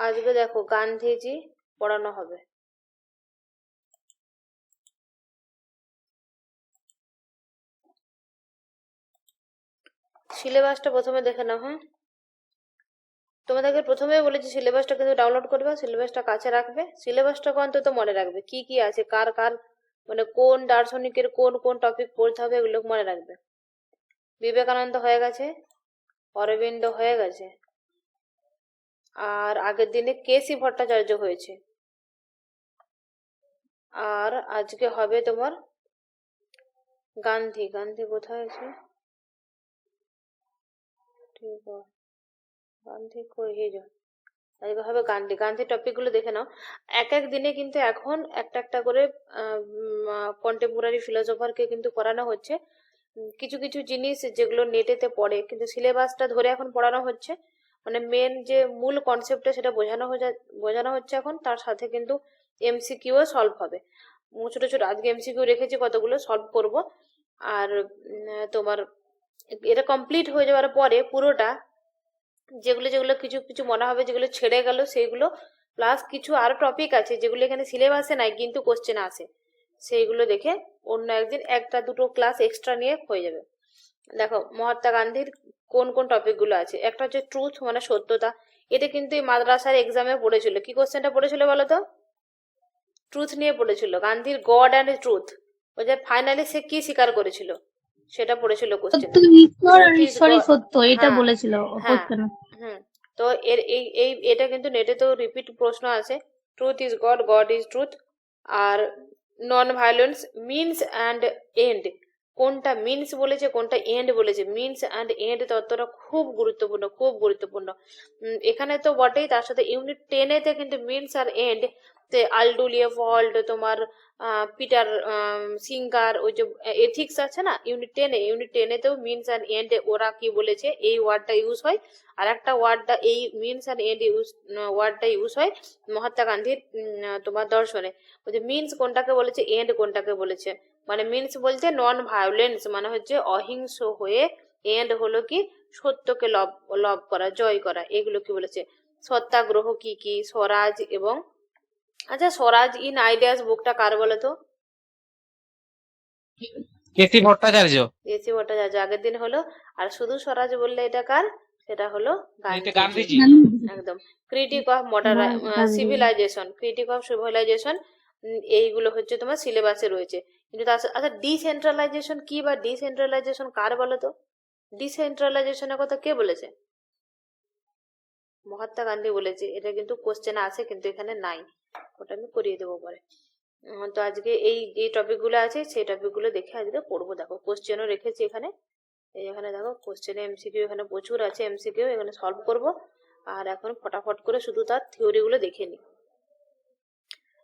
আজকে দেখো গান্ধীজি পড়ানো হবে। সিলেবাসটা প্রথমে দেখে নাও। হ্যাঁ, তোমাদেরকে প্রথমেই বলেছি সিলেবাসটা কিন্তু ডাউনলোড করবে, সিলেবাসটা কাছে রাখবে, সিলেবাসটাকে অন্তত মনে রাখবে কি কি আছে, কার কার মানে কোন দার্শনিকের কোন কোন টপিক পড়তে হবে এগুলো মনে রাখবে। বিবেকানন্দ হয়ে গেছে, অরবিন্দ হয়ে গেছে, আর আগের দিনে কেসি ভট্টাচার্য হয়েছে, আর আজকে হবে তোমার গান্ধী। গান্ধী কোথায় আছে? ঠিক আছে, গান্ধী কই, এই যে আজকে হবে গান্ধী। গান্ধী টপিক গুলো দেখে নাও। এক এক দিনে কিন্তু এখন একটা একটা করে কন্টেম্পোরারি ফিলোসফারকে কিন্তু করানো হচ্ছে। কিছু কিছু জিনিস যেগুলো নেটেতে পড়ে কিন্তু সিলেবাসটা ধরে এখন পড়ানো হচ্ছে, মানে মেন যে মূল কনসেপ্টটা সেটা বোঝানো হচ্ছে এখন, তার সাথে কিন্তু এমসিকিউ সলভ হবে। ছোট ছোট আজকে এমসিকিউ রেখেছি, কতগুলো সলভ করব। আর তোমার এটা কমপ্লিট হয়ে যাওয়ার পরে পুরোটা যেগুলো যেগুলো কিছু কিছু মনে হবে যেগুলো ছেড়ে গেল সেইগুলো, প্লাস কিছু আরো টপিক আছে যেগুলো এখানে সিলেবাসে নাই কিন্তু কোশ্চেন আসে, সেইগুলো দেখে অন্য একদিন একটা দুটো ক্লাস এক্সট্রা নিয়ে হয়ে যাবে। দেখো মহাত্মা গান্ধীর কোন কোন টপিক গুলো আছে। একটা হচ্ছে ট্রুথ, মানে সত্যতা। এটা কিন্তু এই মাদ্রাসার এক্সামে পড়েছিল। কি কোশ্চেনটা পড়েছিল বলো তো? ট্রুথ নিয়ে পড়েছিল, গান্ধীর গড অ্যান্ড ট্রুথ। ওই যে ফাইনালি সে কি স্বীকার করেছিল সেটা পড়েছিল কোশ্চেনে। সত্য, ঈশ্বর আর ট্রুথ ইজ ঈশ্বরই গড। সত্য, এটা হ্যাঁ, বলেছিল হ্যাঁ, কোশ্চেনে। হুম। তো এর এই এটা কিন্তু নেটে তো রিপিট প্রশ্ন আছে। Truth is God, God is truth. আর non violence means and end, কোনটা মিনস বলেছে কোনটা এন্ড বলেছে, মিনস অ্যান্ড এন্ড তত্ত্বটা খুব গুরুত্বপূর্ণ, খুব গুরুত্বপূর্ণ। এখানে তো বটেই, তার সাথে ইউনিট 10-এতে কিন্তু মিনস আর এন্ড আলডুলিয়া ফল্ট তোমার পিটার সিঙ্গার, ওই যে এথিক্স আছে না ইউনিট টেনেতেও মিনস অ্যান্ড এন্ড ওরা কি বলেছে এই ওয়ার্ডটা ইউজ হয়। আর একটা ওয়ার্ডটা এই মিনস অ্যান্ড এন্ড ওয়ার্ডটা ইউজ হয় মহাত্মা গান্ধীর তোমার দর্শনে। ওই যে মিনস কোনটাকে বলেছে, এন্ড কোনটাকে বলেছে। মানে মিনস বলতে নন ভায়োলেন্স, মানে হচ্ছে অহিংস হয়ে, এন্ড হলো কি সত্যকে লভ লভ করা, জয় করা, এগুলো কি বলেছে। সত্যাগ্রহ কি কি, স্বরাজ এবং আচ্ছা স্বরাজ ইন আইডিয়াস বুকটা কার বলো তো? কেসি ভট্টাচার্য। কেসি ভট্টাচার্য আগের দিন হলো। আর শুধু স্বরাজ বললে এটা কার? সেটা হলো এটা গান্ধীজি। গান্ধীজি। একদম। Critic of modern civilization, critic of civilization, এইগুলো হচ্ছে তোমার সিলেবাসে রয়েছে। কিন্তু আচ্ছা ডিসেন্ট্রালাইজেশন কি বা ডিসেন্ট্রালাইজেশন কার বলো তো? ডিসেন্ট্রালাইজেশনের কথা কে বলেছে? মহাত্মা গান্ধী বলেছে। এটা কিন্তু কোশ্চেনে আছে কিন্তু এখানে নাই, ওটা আমি করিয়ে দেবো পরে। তো আজকে এই যে টপিকগুলো আছে সেই টপিকগুলো দেখে আজকে পড়বো। দেখো কোশ্চেনও রেখেছি এখানে, এই এখানে দেখো কোশ্চেনে এমসিকিউ এখানে প্রচুর আছে, এমসিকিউ এখানে সলভ করব। আর এখন ফটাফট করে শুধু তার থিওরিগুলো দেখে নিই।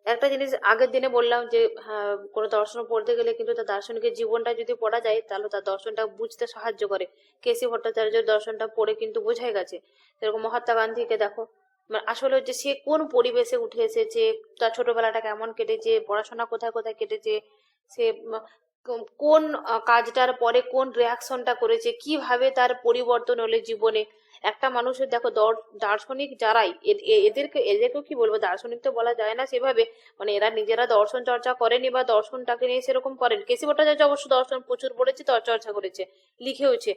একটা জিনিস আগের দিনে বললাম যে হ্যাঁ, কোনো দর্শন পড়তে গেলে কিন্তু তার দার্শনিকের জীবনটা যদি পড়া যায় তাহলে তার দর্শনটা বুঝতে সাহায্য করে। কেসি ভট্টাচার্যের দর্শনটা পড়ে কিন্তু বোঝাই গেছে। যেরকম মহাত্মা গান্ধীকে দেখো, মানে আসলে হচ্ছে সে কোন পরিবেশে উঠে এসেছে, তার ছোটবেলাটা কেমন কেটেছে, পড়াশোনা কোথায় কোথায় কেটেছে, সে কোন কাজটার পরে কোন রিয়াকশনটা করেছে, কিভাবে তার পরিবর্তন হলো জীবনে। একটা মানুষের দেখো দার্শনিক যারাই এদেরকেও কি বলবো, দার্শনিক তো বলা যায় না সেভাবে, মানে এরা নিজেরা দর্শন চর্চা করেনি বা দর্শনটাকে নিয়ে সেরকম করেন। কেসি ভট্টাচার্য অবশ্য দর্শন প্রচুর পড়েছে, চর্চা করেছে, লিখেওছে।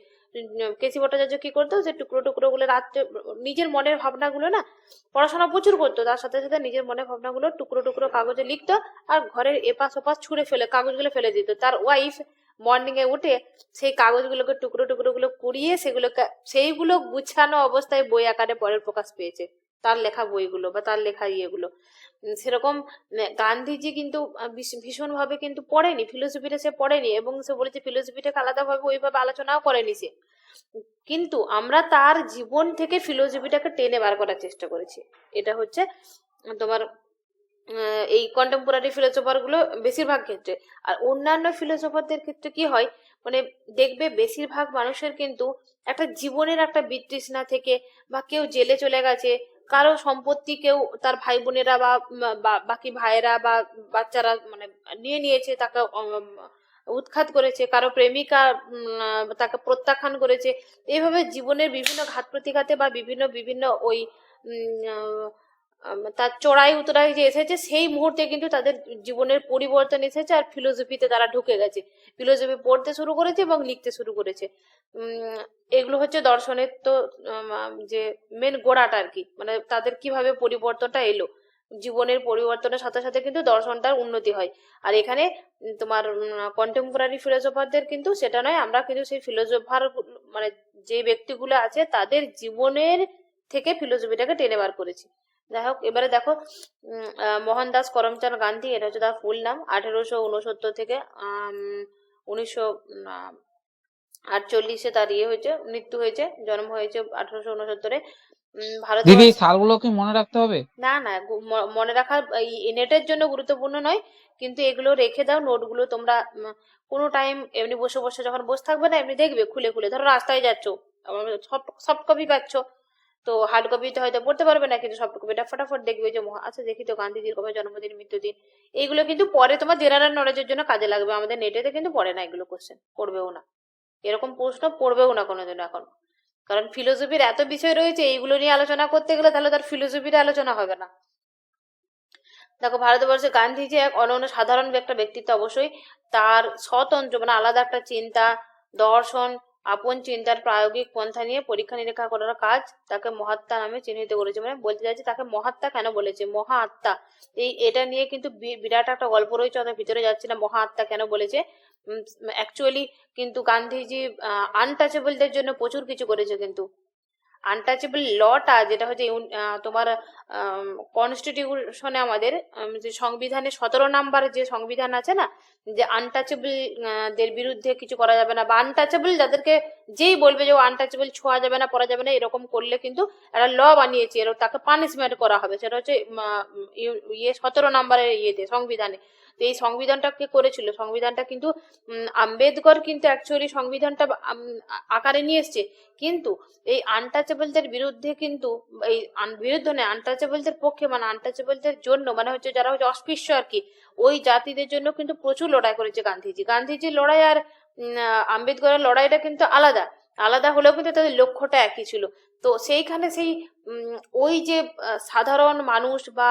কেসি ভট্টাচার্য কি করতো, সে টুকরো টুকরো গুলো রাত্রে নিজের মনের ভাবনাগুলো না, পড়াশোনা প্রচুর করতো, তার সাথে সাথে নিজের মনের ভাবনাগুলো টুকরো টুকরো কাগজে লিখতো। আর ঘরের এপাশ ওপাশ ছুঁড়ে ফেলে কাগজগুলো ফেলে দিত। তার ওয়াইফ মর্নিং এ উঠে সেই কাগজগুলোকে টুকরো টুকরো গুলো কুড়িয়ে সেইগুলো গুছানো অবস্থায় বই আকারে পরে প্রকাশ পেয়েছে, তার লেখা বইগুলো বা তার লেখা ইয়েগুলো। সেরকম গান্ধীজি কিন্তু ভীষণ ভাবে কিন্তু পড়েনি ফিলোসফিটা, সে পড়েনি, এবং সে বলেছে ফিলোসফিটাকে আলাদাভাবে ওইভাবে আলোচনাও করেনি সে। কিন্তু আমরা তার জীবন থেকে ফিলোসফিটাকে টেনে বার করার চেষ্টা করেছি। এটা হচ্ছে তোমার এই কন্টেম্পোরারি ফিলোসফার গুলো বেশিরভাগ ক্ষেত্রে। আর অন্যান্য ফিলোসফারদের ক্ষেত্রে কি হয়, মানে দেখবে বেশিরভাগ মানুষের কিন্তু একটা জীবনের একটা বিতৃষ্ণা থেকে, বা কেউ জেলে চলে গেছে, কারো সম্পত্তি কেউ তার ভাই বোনেরা বা বাকি ভাইয়েরা বা বাচ্চারা মানে নিয়ে নিয়েছে, তাকে উৎখাত করেছে, কারো প্রেমিকা তাকে প্রত্যাখ্যান করেছে। এইভাবে জীবনের বিভিন্ন ঘাত প্রতিঘাতে বা বিভিন্ন বিভিন্ন ওই তার চড়াই উতরাই যে এসেছে সেই মুহূর্তে কিন্তু তাদের জীবনের পরিবর্তন এসেছে, আর ফিলোসফিতে তারা ঢুকে গেছে, ফিলোসফি পড়তে শুরু করেছে এবং লিখতে শুরু করেছে। এগুলো হচ্ছে দর্শনের তো যে মেন গোড়াটা আর কি, মানে তাদের কিভাবে পরিবর্তনটা এলো, জীবনের পরিবর্তনের সাথে সাথে কিন্তু দর্শনটার উন্নতি হয়। আর এখানে তোমার কন্টেম্পোরারি ফিলোসফারদের কিন্তু সেটা নয়, আমরা কিন্তু সেই ফিলোসফার মানে যে ব্যক্তিগুলো আছে তাদের জীবনের থেকে ফিলোসফিটাকে টেনে বার করেছি। যাই হোক, এবারে দেখো মোহনদাস করমচাঁদ গান্ধী, এটা হচ্ছে তার ফুল নাম। 1869 থেকে 1948 তার হয়েছে, মৃত্যু হয়েছে। জন্ম হয়েছে 1869-এ। দিদি ভারতবর্ষ। সালগুলো কি মনে রাখতে হবে? না না, মনে রাখা নেটের জন্য গুরুত্বপূর্ণ নয়, কিন্তু এগুলো রেখে দাও, নোটগুলো তোমরা কোনো টাইম এমনি বসে বসে যখন বসে থাকবে না, এমনি দেখবে খুলে খুলে, ধরো রাস্তায় যাচ্ছ, সফট কপি পাচ্ছ, তো হার্ড কপিতে হয়তো পড়তে পারবে না, কিন্তু সফট কপিটা ফটাফট দেখবে যে আচ্ছা দেখি তো গান্ধীজির কবে জন্মদিন, মৃত্যুদিন। এইগুলো কিন্তু পরে তোমার জেনারেল নলেজের জন্য কাজে লাগবে, আমাদের নেটেতে কিন্তু পড়ে না এগুলো, কোশ্চেন পড়বেও না, এরকম প্রশ্ন পড়বেও না কোনোদিন এখন। কারণ ফিলোসফির এত বিষয় রয়েছে, এইগুলো নিয়ে আলোচনা করতে গেলে তাহলে তার ফিলোসফির আলোচনা হবে না। দেখো, ভারতবর্ষে গান্ধীজি এক অনন্য সাধারণ একটা ব্যক্তিত্ব অবশ্যই। তার স্বতন্ত্র মানে আলাদা একটা চিন্তা, দর্শন, আপন চিন্তার প্রায়োগিক পন্থা নিয়ে পরীক্ষা নিরীক্ষা করার কাজ তাকে মহাত্মা নামে চিহ্নিত করেছে। মানে বলতে চাইছি তাকে মহাত্মা কেন বলেছে, মহা আত্মা, এটা নিয়ে কিন্তু বিরাট একটা গল্প রয়েছে, অত ভিতরে যাচ্ছি না। মহা আত্মা কেন বলেছে, অ্যাকচুয়ালি কিন্তু গান্ধীজি আনটাচেবলদের জন্য প্রচুর কিছু করেছে। কিন্তু আনটাচেবল লটা যেটা হচ্ছে তোমার কনস্টিটিউশনে আমাদের যে সংবিধানে 17 নাম্বার যে সংবিধান আছে না, যে আনটাচেবল দের বিরুদ্ধে কিছু করা যাবে না, বা আনটাচেবল যাদেরকে যেই বলবে যে ও আনটাচেবল, ছোঁয়া যাবে না, পড়া যাবে না, এরকম করলে কিন্তু একটা ল বানিয়েছে, এর তাকে পানিশমেন্ট করা হবে। সেটা হচ্ছে 17 নাম্বারের ইয়েতে সংবিধানে। তো এই সংবিধানটা কে করেছিল, সংবিধানটা কিন্তু আম্বেদকর কিন্তু অ্যাকচুয়ালি সংবিধানটা আকারে নিয়ে এসছে। কিন্তু এই আনটাচেবলদের বিরুদ্ধে কিন্তু এই বিরুদ্ধে নয়, আনটাচেবলদের পক্ষে মানে আনটাচেবলদের জন্য, মানে হচ্ছে যারা হচ্ছে অস্পৃশ্য আর কি, ওই জাতিদের জন্য কিন্তু প্রচুর লড়াই করেছে গান্ধীজি। গান্ধীজির লড়াই আর আম্বেদকরের লড়াইটা কিন্তু আলাদা আলাদা হলেও কিন্তু তাদের লক্ষ্যটা একই ছিল। তো সেইখানে সেই ওই যে সাধারণ মানুষ বা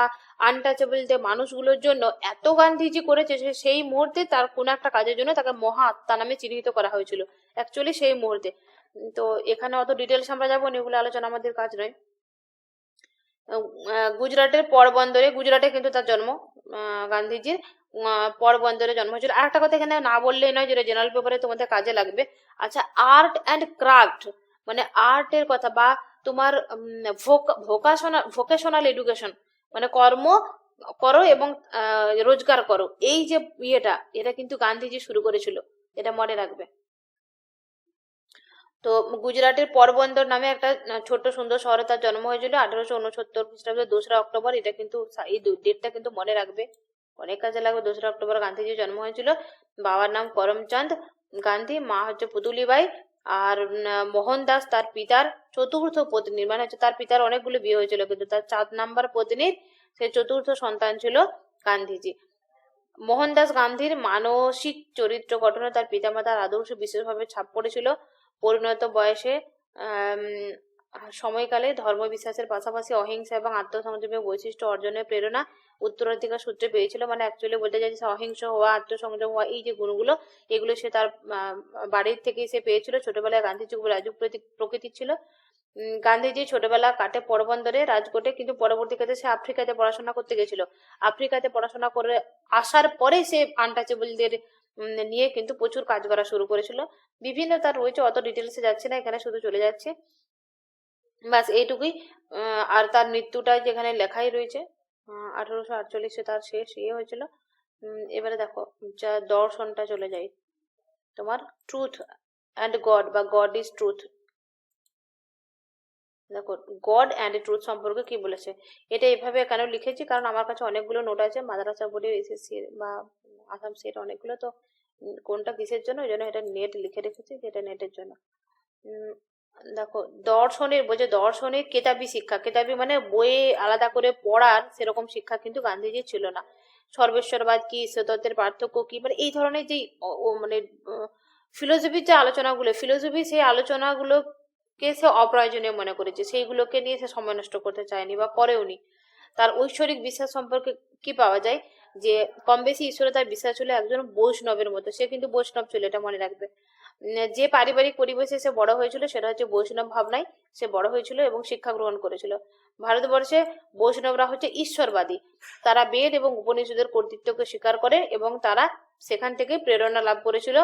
আনটাচেবলদের মানুষগুলোর জন্য এত গান্ধীজি করেছে, সেই মুহূর্তে তার কোনো একটা কাজের জন্য তাকে মহা আত্মা নামে চিহ্নিত করা হয়েছিল অ্যাকচুয়ালি সেই মুহূর্তে। তো এখানে অত ডিটেলস আমরা যাবো না, এগুলো আলোচনা আমাদের কাজ নয়। গুজরাটের পোরবন্দরে, গুজরাটে কিন্তু তার জন্ম, গান্ধীজির পোরবন্দরে জন্ম হয়েছিল। আর একটা কথা এখানে না বললেই নয়, যেটা জেনারেল পেপারে তোমাদের কাজে লাগবে। আচ্ছা, আর্ট অ্যান্ড ক্রাফট মানে আর্টের কথা, বা তোমার ভোকেশনাল এডুকেশন মানে কর্ম করো এবং রোজগার করো, এই যে এটা কিন্তু গান্ধীজি শুরু করেছিল, এটা মনে রাখবে। তো গুজরাটের পোরবন্দর নামে একটা ছোট্ট সুন্দর শহরে তার জন্ম হয়েছিল 1869 খ্রিস্টাব্দের 2রা অক্টোবর। এটা কিন্তু এই ডেটটা কিন্তু মনে রাখবে, অনেক কাজে লাগবে। 2রা অক্টোবর গান্ধীজির জন্ম হয়েছিল। বাবার নাম করমচাঁদ গান্ধী, মা হচ্ছে পুতুলিবাই। আর মোহনদাস তার পিতার চতুর্থ পত্নী, মানে হচ্ছে তার পিতার অনেকগুলো বিয়ে হয়েছিল, কিন্তু তার 4 নাম্বার পত্নীর সে চতুর্থ সন্তান ছিল গান্ধীজি। মোহনদাস গান্ধীর মানসিক চরিত্র গঠনে তার পিতামাতার আদর্শ বিশেষভাবে ছাপ পড়েছিল। পরিণত বয়সে সময়কালে ধর্মবিশ্বাসের পাশাপাশি অহিংসা এবং আত্মসংযমের বৈশিষ্ট্য অর্জনের প্রেরণা উত্তরাধিকার সূত্রে পেয়েছিল। মানে অ্যাকচুয়ালি বলতে চাইছে অহিংস হওয়া, আত্মসংযম হওয়া, এই যে গুণগুলো, এগুলো সে তার বাড়ির থেকেই সে পেয়েছিল। ছোটবেলায় গান্ধীজি খুব রাজুক প্রকৃতির ছিল। গান্ধীজি ছোটবেলা কাটে পোরবন্দরে, রাজকোটে, কিন্তু পরবর্তীকালে সে আফ্রিকাতে পড়াশোনা করতে গেছিল। আফ্রিকাতে পড়াশোনা করে আসার পরে সে আনটাচেবলদের নিয়ে কিন্তু প্রচুর কাজ করা শুরু করেছিল। বিভিন্ন তার রয়েছে, অত ডিটেলসে যাচ্ছে না, এখানে শুধু চলে যাচ্ছে, ব্যাস এইটুকুই। আর তার মৃত্যুটা যেখানে লেখাই রয়েছে, 1848 তার শেষ হয়েছিল। এবারে দেখো, যা দর্শনটা চলে যায় তোমার, ট্রুথ অ্যান্ড গড বা গড ইজ ট্রুথ। দেখো, গড অ্যান্ড ট্রুথ সম্পর্কে কি বলেছে, এটা এভাবে কেন লিখেছি, কারণ আমার কাছে অনেকগুলো নোট আছে, মাদ্রাসা বোর্ডের, এসএসসি বা আসাম সেট অনেকগুলো, তো কোনটা কিসের জন্য, ওই জন্য এটা নেট লিখে রেখেছি, যেটা নেটের জন্য। দেখো, দর্শনের কেতাবি শিক্ষা, কেতাবি মানে বইয়ে আলাদা করে পড়ার সেরকম শিক্ষা কিন্তু গান্ধীজির ছিল না। সর্বেশ্বরবাদ কি, ঈশ্বরতত্ত্বের পার্থক্য কি, মানে এই ধরনের যে মানে ফিলোসফির যে আলোচনাগুলো, সেই আলোচনাগুলোকে সে অপ্রয়োজনীয় মনে করেছে, সেইগুলোকে নিয়ে সে সময় নষ্ট করতে চায়নি বা করেওনি। তার ঐশ্বরিক বিশ্বাস সম্পর্কে কি পাওয়া যায়, যে কম বেশি ঈশ্বরে তার বিশ্বাস ছিল একজন বৈষ্ণবের মতো, সে কিন্তু বৈষ্ণব ছিল, এটা মনে রাখবে। যে পারিবারিক পরিবেশে সে বড় হয়েছিল সেটা হচ্ছে বৈষ্ণব ভাবনায় সে বড় হয়েছিল এবং শিক্ষা গ্রহণ করেছিল। ভারতবর্ষে বৈষ্ণবরা হচ্ছে ঈশ্বরবাদী, তারা বেদ এবং উপনিষদের কর্তৃত্বকে স্বীকার করে এবং তারা সেখান থেকে প্রেরণা লাভ করেছিল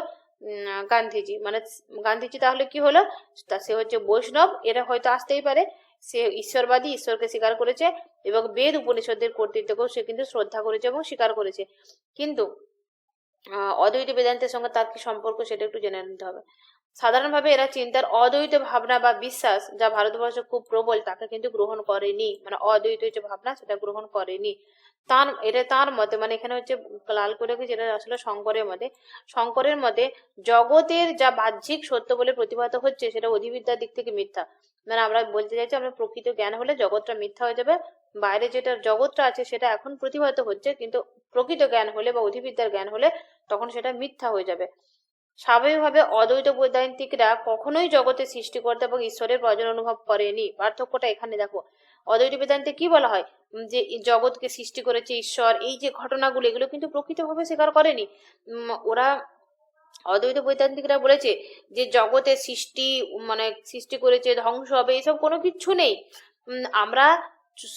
গান্ধীজি। মানে গান্ধীজি তাহলে কি হলো, সে হচ্ছে বৈষ্ণব, এরা হয়তো আসতেই পারে, সে ঈশ্বরবাদী, ঈশ্বরকে স্বীকার করেছে এবং বেদ উপনিষদের কর্তৃত্বকেও সে কিন্তু শ্রদ্ধা করেছে এবং স্বীকার করেছে। কিন্তু অদ্বৈত বেদান্তের সঙ্গে তার কি সম্পর্ক সেটা একটু জেনে নিতে হবে। সাধারণভাবে এরা চিন্তার অদ্বৈত ভাবনা বা বিশ্বাস যা ভারতবর্ষে খুব প্রবল তাকে কিন্তু গ্রহণ করেনি, মানে অদ্বৈত যে ভাবনা সেটা গ্রহণ করেনি। তার মতে, মানে এখানে হচ্ছে লাল করে যেটা আসলে শঙ্করের মতে জগতের যা বাহ্যিক সত্য বলে প্রতিভাত হচ্ছে সেটা অধিবিদ্যার দিক থেকে মিথ্যা। মানে আমরা বলতে চাইছি, আমরা প্রকৃত জ্ঞান হলে জগৎটা মিথ্যা হয়ে যাবে, বাইরে যেটা জগৎটা আছে সেটা এখন প্রতিভাত হচ্ছে, কিন্তু প্রকৃত জ্ঞান হলে বা অধিবিদ্যার জ্ঞান হলে তখন সেটা মিথ্যা হয়ে যাবে। স্বাভাবিকভাবে অদ্বৈত বৈদান্তিকরা কখনোই জগতের সৃষ্টিকর্তা এবং ঈশ্বরের প্রয়োজন অনুভব করেনি। পার্থক্যটা এখানে দেখো, অদ্বৈত বেদান্তে কি বলা হয়, যে জগৎকে সৃষ্টি করেছে ঈশ্বর, এই যে ঘটনাগুলো এগুলো কিন্তু প্রকৃতভাবে স্বীকার করেনি। ওরা অদ্বৈত বৈদান্তিকরা বলেছে যে জগতের সৃষ্টি, মানে সৃষ্টি করেছে, ধ্বংস হবে, এসব কোনো কিছু নেই। আমরা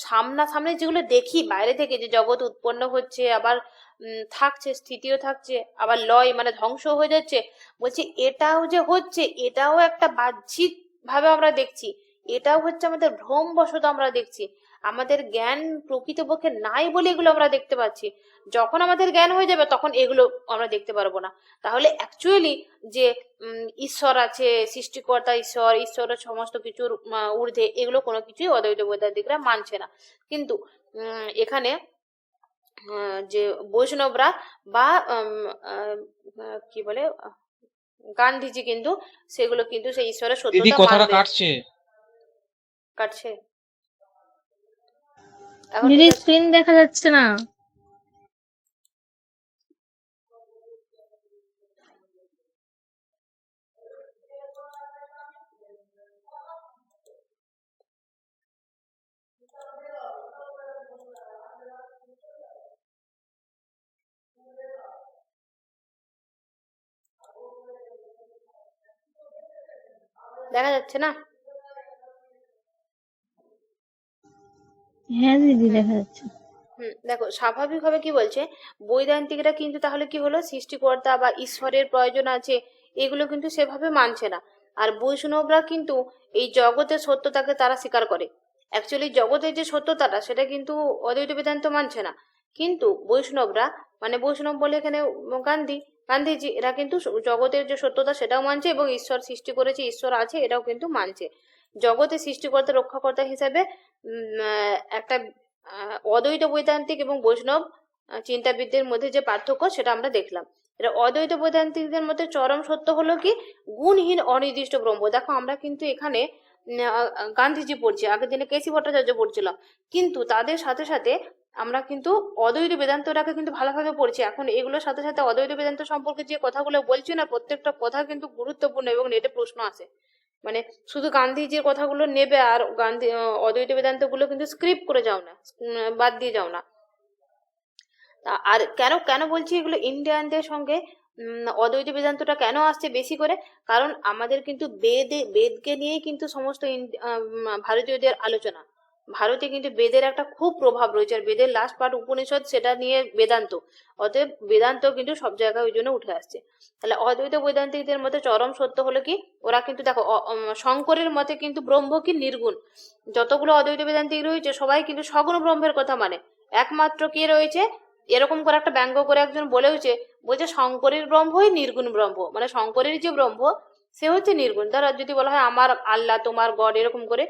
সামনাসামনি যেগুলো দেখি বাইরে থেকে, যে জগৎ উৎপন্ন হচ্ছে, আবার থাকছে, স্থিতিও থাকছে, আবার লয় মানে ধ্বংস হয়ে যাচ্ছে, বলছি এটাও যে হচ্ছে, এটাও একটা বাহ্যিক ভাবে আমরা দেখছি, এটাও হচ্ছে আমাদের ভ্রমবশত আমরা দেখছি, আমাদের জ্ঞান প্রকৃতপক্ষে নাই বলে এগুলো আমরা দেখতে পাচ্ছি। যখন আমাদের জ্ঞান হয়ে যাবে তখন এগুলো আমরা দেখতে পারবো না। তাহলে অ্যাকচুয়ালি যে ঈশ্বর আছে, সৃষ্টিকর্তা ঈশ্বর, ঈশ্বরের সমস্ত কিছুর ঊর্ধ্বে, এগুলো কোনো কিছুই অদ্বৈত বেদান্তিকরা মানছে না। কিন্তু এখানে যে বৈষ্ণবরা বা কি বলে গান্ধীজি কিন্তু সেগুলো কিন্তু সেই ঈশ্বরের দিদি সত্যতা কথাটা মানবে। কাটছে এখন দিদি ঠিক আছে? স্ক্রিন দেখা যাচ্ছে না। দেখা যাচ্ছে না? হ্যাঁ দিদি দেখা যাচ্ছে। দেখো স্বাভাবিকভাবে কি বলছে, বৈদান্তিকরা কিন্তু তাহলে কি হলো, সৃষ্টিকর্তা বা ঈশ্বরের প্রয়োজন আছে এগুলো কিন্তু সেভাবে মানছে না। আর বৈষ্ণবরা কিন্তু এই জগতের সত্যতাকে তারা স্বীকার করে। অ্যাকচুয়ালি জগতের যে সত্যতাটা সেটা কিন্তু অদ্বৈত বেদান্ত মানছে না। কিন্তু বৈষ্ণবরা, মানে বৈষ্ণব বলে এখানে গান্ধীজি, এরা কিন্তু জগতের যে সত্যতা সেটাও মানছে এবং ঈশ্বর সৃষ্টি করেছে, ঈশ্বর আছে এটাও কিন্তু মানছে। জগতের সৃষ্টিকর্তা রক্ষাকর্তা হিসাবে একটা অদ্বৈত বৈদান্তিক এবং বৈষ্ণব চিন্তাবিদদের মধ্যে যে পার্থক্য সেটা আমরা দেখলাম। এটা অদ্বৈত বৈদান্তিকদের মধ্যে চরম সত্য হলো কি, গুণহীন অনির্দিষ্ট ব্রহ্ম। দেখো আমরা কিন্তু এখানে গান্ধীজি পড়ছি, আগের দিনে কেসি ভট্টাচার্য পড়ছিলাম, কিন্তু তাদের সাথে সাথে আমরা কিন্তু অদ্বৈত বেদান্তটাকে কিন্তু ভালোভাবে পড়ছি। এখন এগুলোর সাথে সাথে অদ্বৈত বেদান্ত সম্পর্কে যে কথাগুলো বলছি না, প্রত্যেকটা কথা কিন্তু গুরুত্বপূর্ণ এবং নেটে প্রশ্ন আসে। মানে শুধু গান্ধীজির কথাগুলো নেবে আর অদ্বৈত বেদান্ত গুলো কিন্তু স্ক্রিপ্ট করে যাও না, বাদ দিয়ে যাও না। আর কেন কেন বলছি এগুলো ইন্ডিয়ানদের সঙ্গে অদ্বৈত বেদান্তটা কেন আসছে বেশি করে, কারণ আমাদের কিন্তু বেদকে নিয়েই কিন্তু সমস্ত ভারতীয়দের আলোচনা। ভারতে কিন্তু বেদের একটা খুব প্রভাব রয়েছে, আর বেদের লাস্ট পার্ট উপনিষদ, সেটা নিয়ে বেদান্ত, অতএব বেদান্ত কিন্তু সব জায়গায় ওই জন্য উঠে আসছে। তাহলে অদ্বৈত বৈদান্তিকদের মধ্যে চরম সত্য হলো কি, ওরা কিন্তু দেখো শঙ্করের মতে কিন্তু ব্রহ্ম কি নির্গুণ। যতগুলো অদ্বৈত বেদান্তিক রয়েছে সবাই কিন্তু সগুণ ব্রহ্মের কথা মানে। একমাত্র কে রয়েছে, এরকম করে একটা ব্যঙ্গ করে একজন বলছে শঙ্করের ব্রহ্মই নির্গুণ ব্রহ্ম, মানে শঙ্করের যে ব্রহ্ম সে হচ্ছে নির্গুণ। ধরো যদি বলা হয় আমার আল্লাহ, তোমার গড, এরকম করে,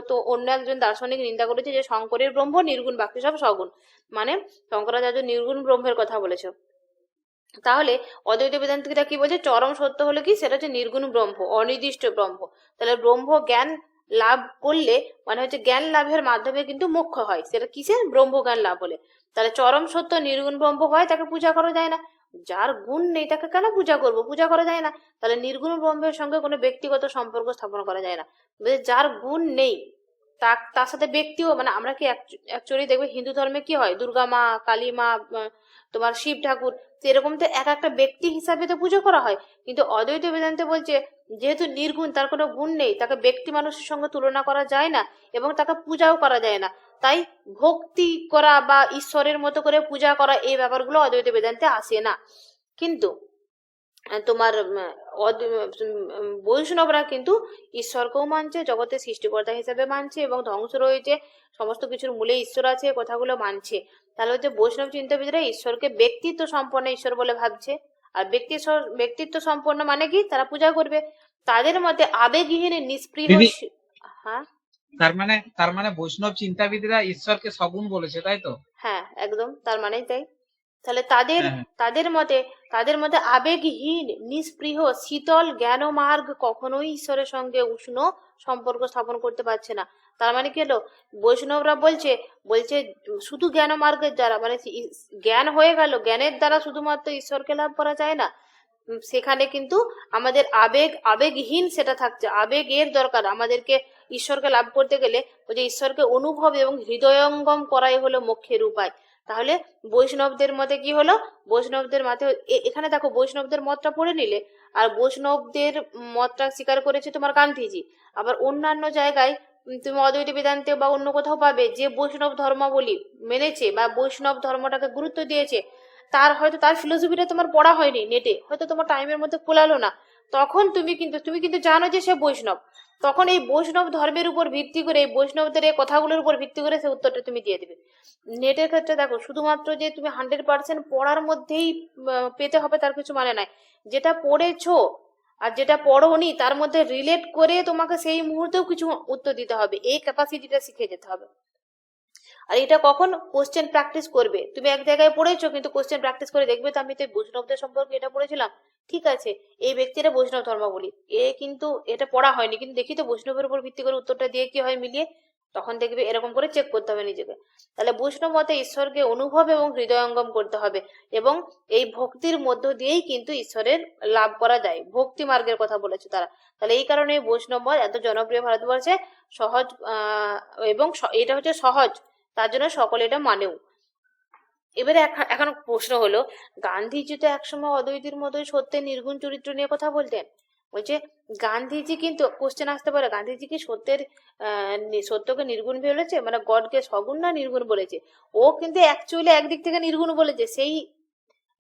তো অন্য একজন দার্শনিক নিন্দা করেছে যে শঙ্করের ব্রহ্ম নির্গুণ, বাকি সব সগুণ, মানে শঙ্করাচার্য নির্গুণ ব্রহ্মের কথা বলেছে। তাহলে অদ্বৈত বেদান্তিকরা কি বলছে, চরম সত্য হলো কি, সেটা হচ্ছে নির্গুণ ব্রহ্ম, অনির্দিষ্ট ব্রহ্ম। তাহলে ব্রহ্ম জ্ঞান লাভ করলে মানে হচ্ছে জ্ঞান লাভের মাধ্যমে কিন্তু মোক্ষ হয়, সেটা কিসের, ব্রহ্ম জ্ঞান লাভ হলে। তাহলে চরম সত্য নির্গুণ ব্রহ্ম হয়, তাকে পূজা করা যায় না। যার গুণ নেই তাকে কেন পূজা করবো, পূজা করা যায় না। তাহলে নির্গুণ ব্রহ্মের সঙ্গে কোনো ব্যক্তিগত সম্পর্ক স্থাপন করা যায় না। যার গুণ নেই, তার সাথে ব্যক্তিও, মানে আমরা কি অ্যাকচুয়ালি দেখবে হিন্দু ধর্মে কি হয়, দুর্গা মা, কালী মা, তোমার শিব ঠাকুর, তো এরকম তো এক একটা ব্যক্তি হিসাবে তো পুজো করা হয়। কিন্তু অদ্বৈত বেদান্তে বলছে যেহেতু নির্গুণ, তার কোনো গুণ নেই, তাকে ব্যক্তি মানুষের সঙ্গে তুলনা করা যায় না এবং তাকে পূজাও করা যায় না, তাই ভক্তি করা বা ঈশ্বরের মতো করে পূজা করা এই ব্যাপারগুলো অদ্বৈত বেদান্তে আসে না। কিন্তু তোমার বৈষ্ণবরা কিন্তু ঈশ্বরকেও মানছে, জগতের সৃষ্টিকর্তা হিসেবে মানছে এবং ধ্বংস রয়েছে, সমস্ত কিছুর মূলে ঈশ্বর আছে, কথাগুলো মানছে। তাহলে হচ্ছে বৈষ্ণব চিন্তাবিদরা ঈশ্বরকে ব্যক্তিত্ব সম্পন্ন ঈশ্বর বলে ভাবছে। আর ব্যক্তিত্ব সম্পন্ন মানে কি, তারা পূজা করবে। তাদের মতে আবেগহীন নিষ্পৃহ দিদি হ্যাঁ তার মানে বৈষ্ণব চিন্তাবিদরা ঈশ্বরকে সগুণ বলেছে, তাই তো? হ্যাঁ, একদম তার মানেই তাই। তাহলে তাদের হ্যাঁ, হ্যাঁ। তাদের মতে আবেগহীন নিষ্পৃহ শীতল জ্ঞান মার্গ কখনোই ঈশ্বরের সঙ্গে উষ্ণ সম্পর্ক স্থাপন করতে পারছে না। তার মানে কি হলো, বৈষ্ণবরা বলছে শুধু জ্ঞান মার্গের দ্বারা, মানে জ্ঞান হয়ে গেল, জ্ঞানের দ্বারা শুধুমাত্র ঈশ্বরকে লাভ করা যায় না। সেখানে কিন্তু আমাদের আবেগহীন সেটা থাকছে, আবেগের দরকার আমাদেরকে। ঈশ্বরকে লাভ করতে গেলে ওই যে ঈশ্বরকে অনুভব এবং হৃদয়ঙ্গম করাই হলো মোক্ষের উপায়। তাহলে বৈষ্ণবদের মতে কি হলো, বৈষ্ণবদের মতে এখানে দেখো বৈষ্ণবদের মতটা পড়ে নিলে, আর বৈষ্ণবদের মতটা স্বীকার করেছে তোমার গান্ধীজি। আবার অন্যান্য জায়গায় তুমি অদ্বৈত বেদান্তে বা অন্য কোথাও পাবে যে বৈষ্ণব ধর্মাবলী মেনেছে বা বৈষ্ণব ধর্মটাকে গুরুত্ব দিয়েছে, তার হয়তো তার ফিলোসফিটা তোমার পড়া হয়নি নেটে, হয়তো তোমার টাইমের মধ্যে কোলালো না, তখন তুমি কিন্তু জানো যে সে বৈষ্ণব, তখন এই বৈষ্ণব ধর্মের উপর ভিত্তি করে, এই বৈষ্ণবদের এই কথাগুলোর উপর ভিত্তি করে সে উত্তরটা তুমি দিয়ে দেবে। নেটের ক্ষেত্রে দেখো শুধুমাত্র যে তুমি 100% পড়ার মধ্যেই পেতে হবে তার কিছু মানে নাই। যেটা পড়েছো আর যেটা পড়োনি তার মধ্যে রিলেট করে তোমাকে সেই মুহূর্তেও কিছু উত্তর দিতে হবে, এই ক্যাপাসিটিটা শিখে যেতে হবে। আর এটা কখন কোশ্চেন প্র্যাকটিস করবে, তুমি এক জায়গায় পড়েছো কিন্তু কোশ্চেন প্র্যাকটিস করে দেখবে তো আমি তো বৈষ্ণবদের সম্পর্কে এটা পড়েছিলাম, ঠিক আছে এই ব্যক্তিরা বৈষ্ণব ধর্মাবলী, কিন্তু এটা পড়া হয়নি, কিন্তু দেখি তো বৈষ্ণবের উপর ভিত্তি করে উত্তরটা দিয়ে কি হয় মিলিয়ে, তখন দেখবে এরকম করে চেক করতে হবে নিজেকে। তাহলে বৈষ্ণব মতে ঈশ্বরকে অনুভব এবং হৃদয়ঙ্গম করতে হবে এবং এই ভক্তির মধ্য দিয়েই কিন্তু ঈশ্বরের লাভ করা যায়, ভক্তি মার্গের কথা বলেছে তারা। তাহলে এই কারণে বৈষ্ণব মত এত জনপ্রিয় ভারতবর্ষে, সহজ এবং এটা হচ্ছে সহজ, তার জন্য সকলে এটা মানেও। এবারে এখন প্রশ্ন হলো, গান্ধীজি তো একসময় অদ্বৈতের মতোই সত্যের নির্গুণ চরিত্র নিয়ে কথা বলতেন। বলছে গান্ধীজি কিন্তু কোশ্চেন আসতে পারে, গান্ধীজি কি সত্যকে নির্গুণ বলেছে, মানে গডকে সগুণ না নির্গুণ বলেছে? ও কিন্তু অ্যাকচুয়ালি একদিক থেকে নির্গুণ বলেছে, সেই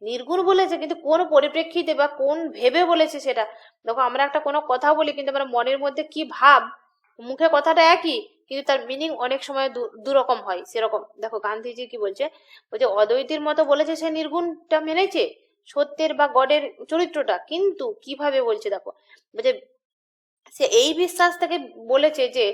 নির্গুণ বলেছে, কিন্তু কোন পরিপ্রেক্ষিতে বা কোন ভেবে বলেছে সেটা দেখো। আমরা একটা কোনো কথা বলি কিন্তু আমরা মনের মধ্যে কি ভাব, মুখে কথাটা একই কিন্তু তার মিনিং অনেক সময় দুরকম হয়। সেরকম দেখো গান্ধীজি কি বলছে, অদ্বৈতের মতো বলেছে সে নির্গুণটা মেনেছে, সত্যের বা গডের চরিত্রটা, কিন্তু কিভাবে বলছে দেখো, বলছে সে এই বিশ্বাস থেকে বলেছে যে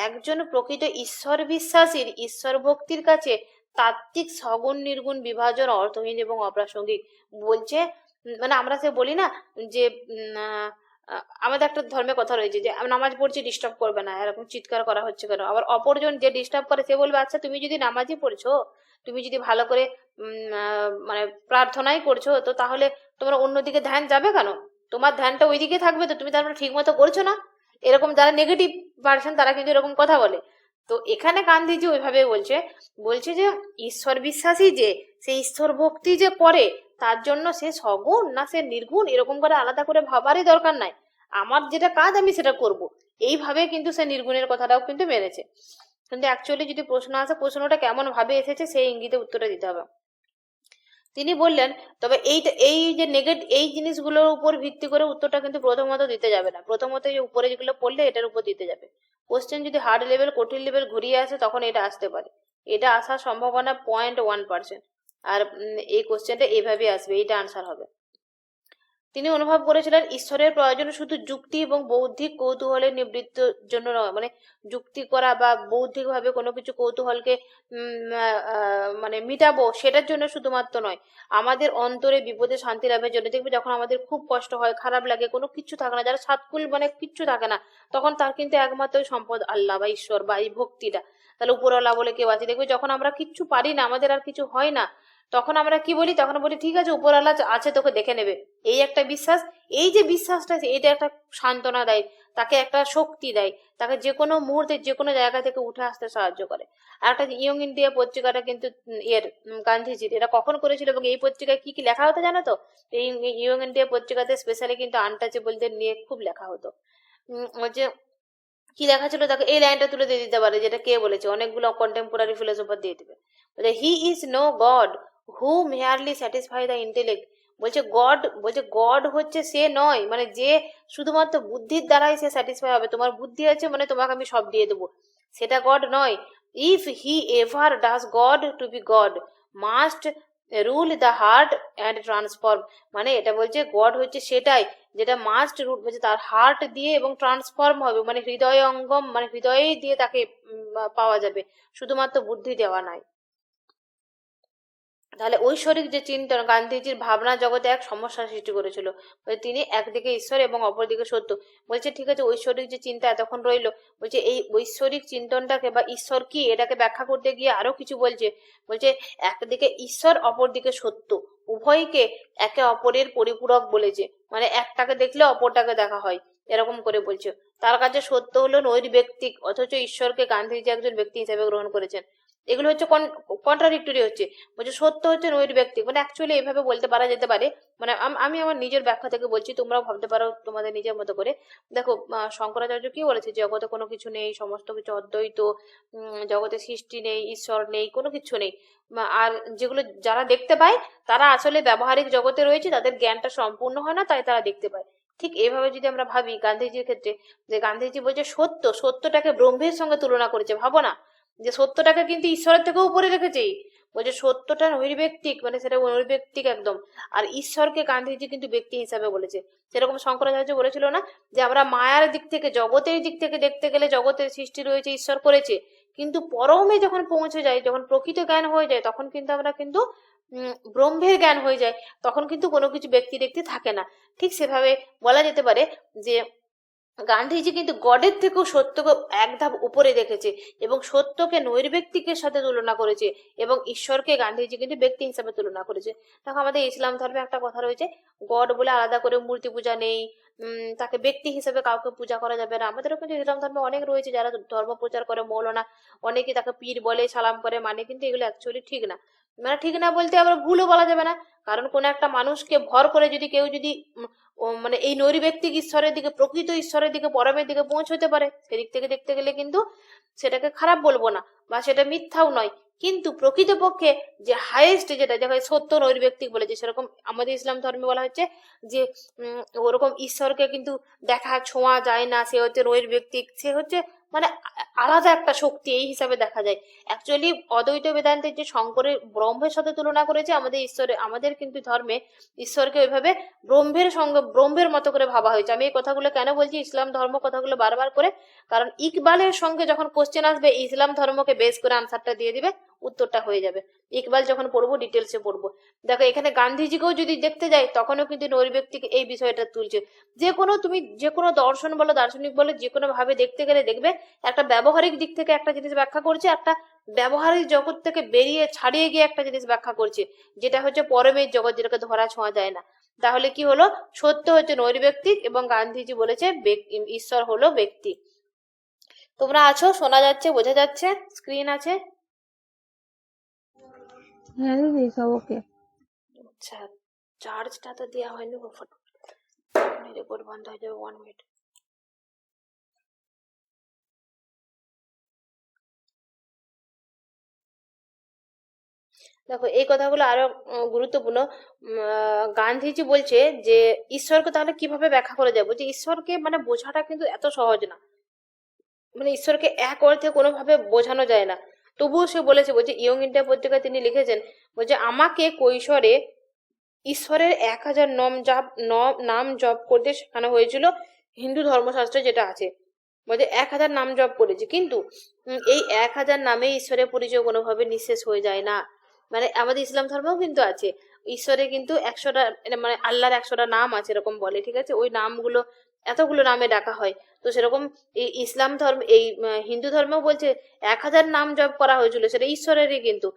একজন প্রকৃত ঈশ্বর বিশ্বাসীর ঈশ্বর ভক্তির কাছে তাত্ত্বিক সগুণ নির্গুণ বিভাজন অর্থহীন এবং অপ্রাসঙ্গিক। বলছে মানে আমরা সে বলি না যে আমাদের একটা ধর্মের কথা রয়েছে যে নামাজ পড়ছি ডিস্টার্ব করবে না, এরকম চিৎকার করা হচ্ছে কেন। আবার অপরজন যে ডিস্টার্ব করে সে বলবে আচ্ছা তুমি যদি নামাজই পড়ছো, তুমি যদি ভালো করে মানে প্রার্থনাই করছো, তো তাহলে তোমার অন্যদিকে ধ্যান যাবে কেন? তোমার ধ্যানটা ওইদিকে থাকবে, তো তুমি তারপরে ঠিক মতো করছো না। এরকম যারা নেগেটিভ পার্সন তারা কিন্তু এরকম কথা বলে। তো এখানে গান্ধীজি ওইভাবে বলছে যে ঈশ্বর বিশ্বাসী যে সে ঈশ্বর ভক্তি যে করে তার জন্য সে সগুণ না সে নির্গুণ এরকম করে আলাদা করে ভাবারই দরকার নাই, আমার যেটা কাজ আমি সেটা করব, এইভাবে কিন্তু সে নির্গুণের কথাটাও কিন্তু মেনেছে। কিন্তু অ্যাকচুয়ালি যদি প্রশ্ন আসে, প্রশ্নটা কেমন ভাবে এসেছে সেই ইঙ্গিতে উত্তরটা দিতে হবে। তিনি বললেন তবে এই যে এই জিনিসগুলোর উপর ভিত্তি করে উত্তরটা কিন্তু প্রথমত দিতে যাবে না, প্রথমত এই উপরে যেগুলো পড়লে এটার উপর দিতে যাবে। কোশ্চেন যদি হার্ড লেভেল কঠিন লেভেল ঘুরিয়ে আসে তখন এটা আসতে পারে, এটা আসার সম্ভাবনা 0.1%। আর এই কোশ্চেনটা এইভাবে আসবে, এইটা আনসার হবে। তিনি অনুভব করেছিলেন ঈশ্বরের প্রয়োজন শুধু যুক্তি এবং বৌদ্ধিক কৌতূহলের নিবৃত্তির জন্য নয়, মানে যুক্তি করা বা বৌদ্ধিক ভাবে কোনো কিছু কৌতূহলকে মানে মিটাবো সেটার জন্য শুধুমাত্র নয়, আমাদের অন্তরে বিপদে শান্তি লাভের জন্য। দেখবে যখন আমাদের খুব কষ্ট হয়, খারাপ লাগে, কোনো কিচ্ছু থাকে না, যারা সাতকুল মানে কিচ্ছু থাকে না, তখন তার কিন্তু একমাত্র সম্পদ আল্লাহ বা ঈশ্বর বা এই ভক্তিটা। তাহলে উপরওয়ালা বলে কেউ আছে, দেখবে যখন আমরা কিচ্ছু পারি না, আমাদের আর কিছু হয় না, তখন আমরা কি বলি, তখন বলি ঠিক আছে উপরওয়ালা আছে তোকে দেখে নেবে, এই একটা বিশ্বাস। এই যে বিশ্বাসটা এটা একটা সান্ত্বনা দেয়। তাকে একটা শক্তি দেয়, তাকে যে কোনো মুহূর্তে যে কোনো জায়গা থেকে উঠে আসতে সাহায্য করে। আর একটা ইয়ং ইন্ডিয়া পত্রিকাটা কিন্তু গান্ধীজির, এটা কখন করেছিল এবং এই পত্রিকায় কি কি লেখা হতো জানো তো? এই ইয়ং ইন্ডিয়া পত্রিকাতে স্পেশালি কিন্তু আনটাচেবলদের নিয়ে খুব লেখা হতো। হচ্ছে কি লেখা ছিল দেখো, এই লাইনটা তুলে দিয়ে দিতে পারে, যেটা কে বলেছে, অনেকগুলো কন্টেম্পোরারি ফিলোসফার দিয়ে দিবে। He is no God who merely satisfy the intellect. বলছে গড হচ্ছে সে নয়, মানে যে শুধুমাত্র বুদ্ধির দ্বারাই সে স্যাটিসফাই হবে, তোমার বুদ্ধি আছে মানে তোমাকে আমি সব দিয়ে দেবো, সেটা গড নয়। If he ever does God to be God must rule the heart and transform. মানে এটা বলছে গড হচ্ছে সেটাই যেটা মাস্ট রুট, বলছে তার হার্ট দিয়ে এবং ট্রান্সফর্ম হবে, মানে হৃদয় অঙ্গম, মানে হৃদয়ে দিয়ে তাকে পাওয়া যাবে, শুধুমাত্র বুদ্ধি দেওয়া নাই। তাহলে ঐশ্বরিক যে চিন্তন গান্ধীজির ভাবনা জগতে এক সমস্যা সৃষ্টি করেছিল। তিনি একদিকে ঈশ্বর এবং অপরদিকে সত্য। বলছে ঠিক আছে, ঐশ্বরিক যে চিন্তা এতক্ষণ রইলো, বলছে এই ঐশ্বরিক চিন্তনটাকে বা ঈশ্বর কি এটাকে ব্যাখ্যা করতে গিয়ে আরো কিছু বলছে। বলছে একদিকে ঈশ্বর অপরদিকে সত্য, উভয়কে একে অপরের পরিপূরক বলেছে, মানে একটাকে দেখলে অপরটাকে দেখা হয়, এরকম করে বলছে। তার কাছে সত্য হলো নৈর্ব্যক্তিক, অথচ ঈশ্বরকে গান্ধীজি একজন ব্যক্তি হিসেবে গ্রহণ করেছেন। এগুলো হচ্ছে কন্ট্রাডিক্টরি হচ্ছে। বলছে সত্য হচ্ছে নৈর্ব্যক্তিক, মানে অ্যাকচুয়ালি এভাবে বলতে পারা যেতে পারে, মানে আমি আমার নিজের ব্যাখ্যা থেকে বলছি, তোমরাও ভাবতে পারো তোমাদের নিজের মতো করে। দেখো শঙ্করাচার্য কি বলেছে, জগতে কোনো কিছু নেই, সমস্ত কিছু অদ্বৈত, জগতে সৃষ্টি নেই, ঈশ্বর নেই, কোনো কিছু নেই। আর যেগুলো যারা দেখতে পায় তারা আসলে ব্যবহারিক জগতে রয়েছে, তাদের জ্ঞানটা সম্পূর্ণ হয় না, তাই তারা দেখতে পায়। ঠিক এইভাবে যদি আমরা ভাবি গান্ধীজির ক্ষেত্রে, যে গান্ধীজি বলছে সত্যটাকে ব্রহ্মের সঙ্গে তুলনা করেছে, ভাবো না, যে সত্যটাকে কিন্তু ঈশ্বরের থেকেও উপরে রেখেছে। বলছে সত্যটা নৈর্ব্যক্তিক, মানে সেটা নৈর্ব্যক্তিক একদম। আর ঈশ্বরকে গান্ধীজি কিন্তু ব্যক্তি হিসাবে বলেছে। সেরকম শঙ্করাচার্য বলেছিল না, যে আমরা মায়ার দিক থেকে, জগতের দিক থেকে দেখতে গেলে জগতের সৃষ্টি রয়েছে, ঈশ্বর করেছে, কিন্তু পরমে যখন পৌঁছে যায়, যখন প্রকৃত জ্ঞান হয়ে যায়, তখন কিন্তু আমরা কিন্তু ব্রহ্মের জ্ঞান হয়ে যায়, তখন কিন্তু কোনো কিছু ব্যক্তি দেখতে থাকে না। ঠিক সেভাবে বলা যেতে পারে যে গান্ধীজি কিন্তু গডের থেকেও সত্যকে এক ধাপ উপরে দেখেছে এবং সত্যকে নৈর্ব্যক্তিকের সাথে তুলনা করেছে, এবং ঈশ্বরকে গান্ধীজি কিন্তু ব্যক্তি হিসাবে তুলনা করেছে। দেখো আমাদের ইসলাম ধর্মে একটা কথা রয়েছে, গড বলে আলাদা করে মূর্তি পূজা নেই, তাকে ব্যক্তি হিসেবে কাউকে পূজা করা যাবে না। আমাদেরও কিন্তু ইসলাম ধর্মে অনেক রয়েছে যারা ধর্ম প্রচার করে, মৌলানা, অনেকে তাকে পীর বলে, সালাম করে, মানে কিন্তু এগুলো অ্যাকচুয়ালি ঠিক না। মানে ঠিক না বলতে আবার ভুলও বলা যাবে না, কারণ কোন একটা মানুষকে ভর করে যদি কেউ যদি মানে এই নৈর্ব্যক্তিক ঈশ্বরের দিকে, প্রকৃত ঈশ্বরের দিকে, পরমের দিকে পৌঁছতে পারে, সেদিক থেকে দেখতে গেলে কিন্তু সেটাকে খারাপ বলবো না, বা সেটা মিথ্যাও নয়। কিন্তু প্রকৃতপক্ষে যে হাইয়েস্ট যেটা যাকে সত্য নৈর্ব্যক্তিক বলেছে, সেরকম আমাদের ইসলাম ধর্মে বলা হচ্ছে যে ওরকম ঈশ্বরকে কিন্তু দেখা ছোঁয়া যায় না, সে হচ্ছে নৈর্ব্যক্তিক, সে হচ্ছে মানে আলাদা একটা শক্তি, এই হিসাবে দেখা যায়। অ্যাকচুয়ালি অদ্বৈত বেদান্তের যে শঙ্করের ব্রহ্মের সাথে তুলনা করেছে, আমাদের কিন্তু ধর্মে ঈশ্বরকে ওইভাবে ব্রহ্মের সঙ্গে, ব্রহ্মের মতো করে ভাবা হয়েছে। আমি এই কথাগুলো কেন বলছি, ইসলাম ধর্ম কথাগুলো বারবার করে, কারণ ইকবালের সঙ্গে যখন কোশ্চেন আসবে, ইসলাম ধর্মকে বেস করে আনসারটা দিয়ে দিবে, উত্তরটা হয়ে যাবে। ইকবাল যখন পড়বো ডিটেলসে পড়বো। দেখো এখানে গান্ধীজিকেও যদি দেখতে যাই, তখনও কিন্তু নৈর্ব্যক্তিক এই বিষয়টা তুলছে। তুমি যে কোনো দর্শন বলো, দার্শনিক বলো, যে কোনো ভাবে দেখতে গেলে দেখবে একটা ব্যবহারিক দিক থেকে একটা জিনিস ব্যাখ্যা করছে, একটা ব্যবহারিক জগৎ থেকে বেরিয়ে ছাড়িয়ে গিয়ে একটা জিনিস ব্যাখ্যা করছে, যেটা হচ্ছে পরমের জগৎ, যেটাকে ধরা ছোঁয়া যায় না। তাহলে কি হলো, সত্য হচ্ছে নৈর্ব্যক্তিক এবং গান্ধীজি বলেছে ঈশ্বর হলো ব্যক্তি। তোমরা আছো, শোনা যাচ্ছে, বোঝা যাচ্ছে, স্ক্রিন আছে? হ্যাঁ দিদি, সব ওকে। আচ্ছা, চার্জটা তো দেওয়া হয়নি, রেকর্ড বন্ধ হয়ে যাবে, 1 মিনিট। দেখো এই কথাগুলো আরো গুরুত্বপূর্ণ। গান্ধীজি বলছে যে ঈশ্বরকে তাহলে কিভাবে ব্যাখ্যা করে যায়, বলছে ঈশ্বরকে মানে বোঝাটা কিন্তু এত সহজ না, মানে ঈশ্বরকে এক অর্থে কোনোভাবে বোঝানো যায় না। তবুও সে বলেছে, বলছে ইয়ং ইন্ডিয়া পত্রিকায় তিনি লিখেছেন, বলছে আমাকে কৈশোরে ঈশ্বরের 1000 নাম জপ করতে শেখানো হয়েছিল, হিন্দু ধর্মশাস্ত্রে যেটা আছে। বলছে 1000 নাম জপ করেছে, কিন্তু এই 1000 নামে ঈশ্বরের পরিচয় কোনোভাবে নিঃশেষ হয়ে যায় না। মানে আমাদের ইসলাম ধর্মেও কিন্তু আছে, ঈশ্বরের কিন্তু 100টা, মানে আল্লাহর 100টা নাম আছে এরকম বলে, ঠিক আছে, ওই নামগুলো এতগুলো নামে ডাকা হয়। তো সেরকম এই ইসলাম ধর্ম, এই হিন্দু ধর্মেও বলছে 1000 নাম জপ করা হয়েছিল, সেটা ঈশ্বরেরই, কিন্তু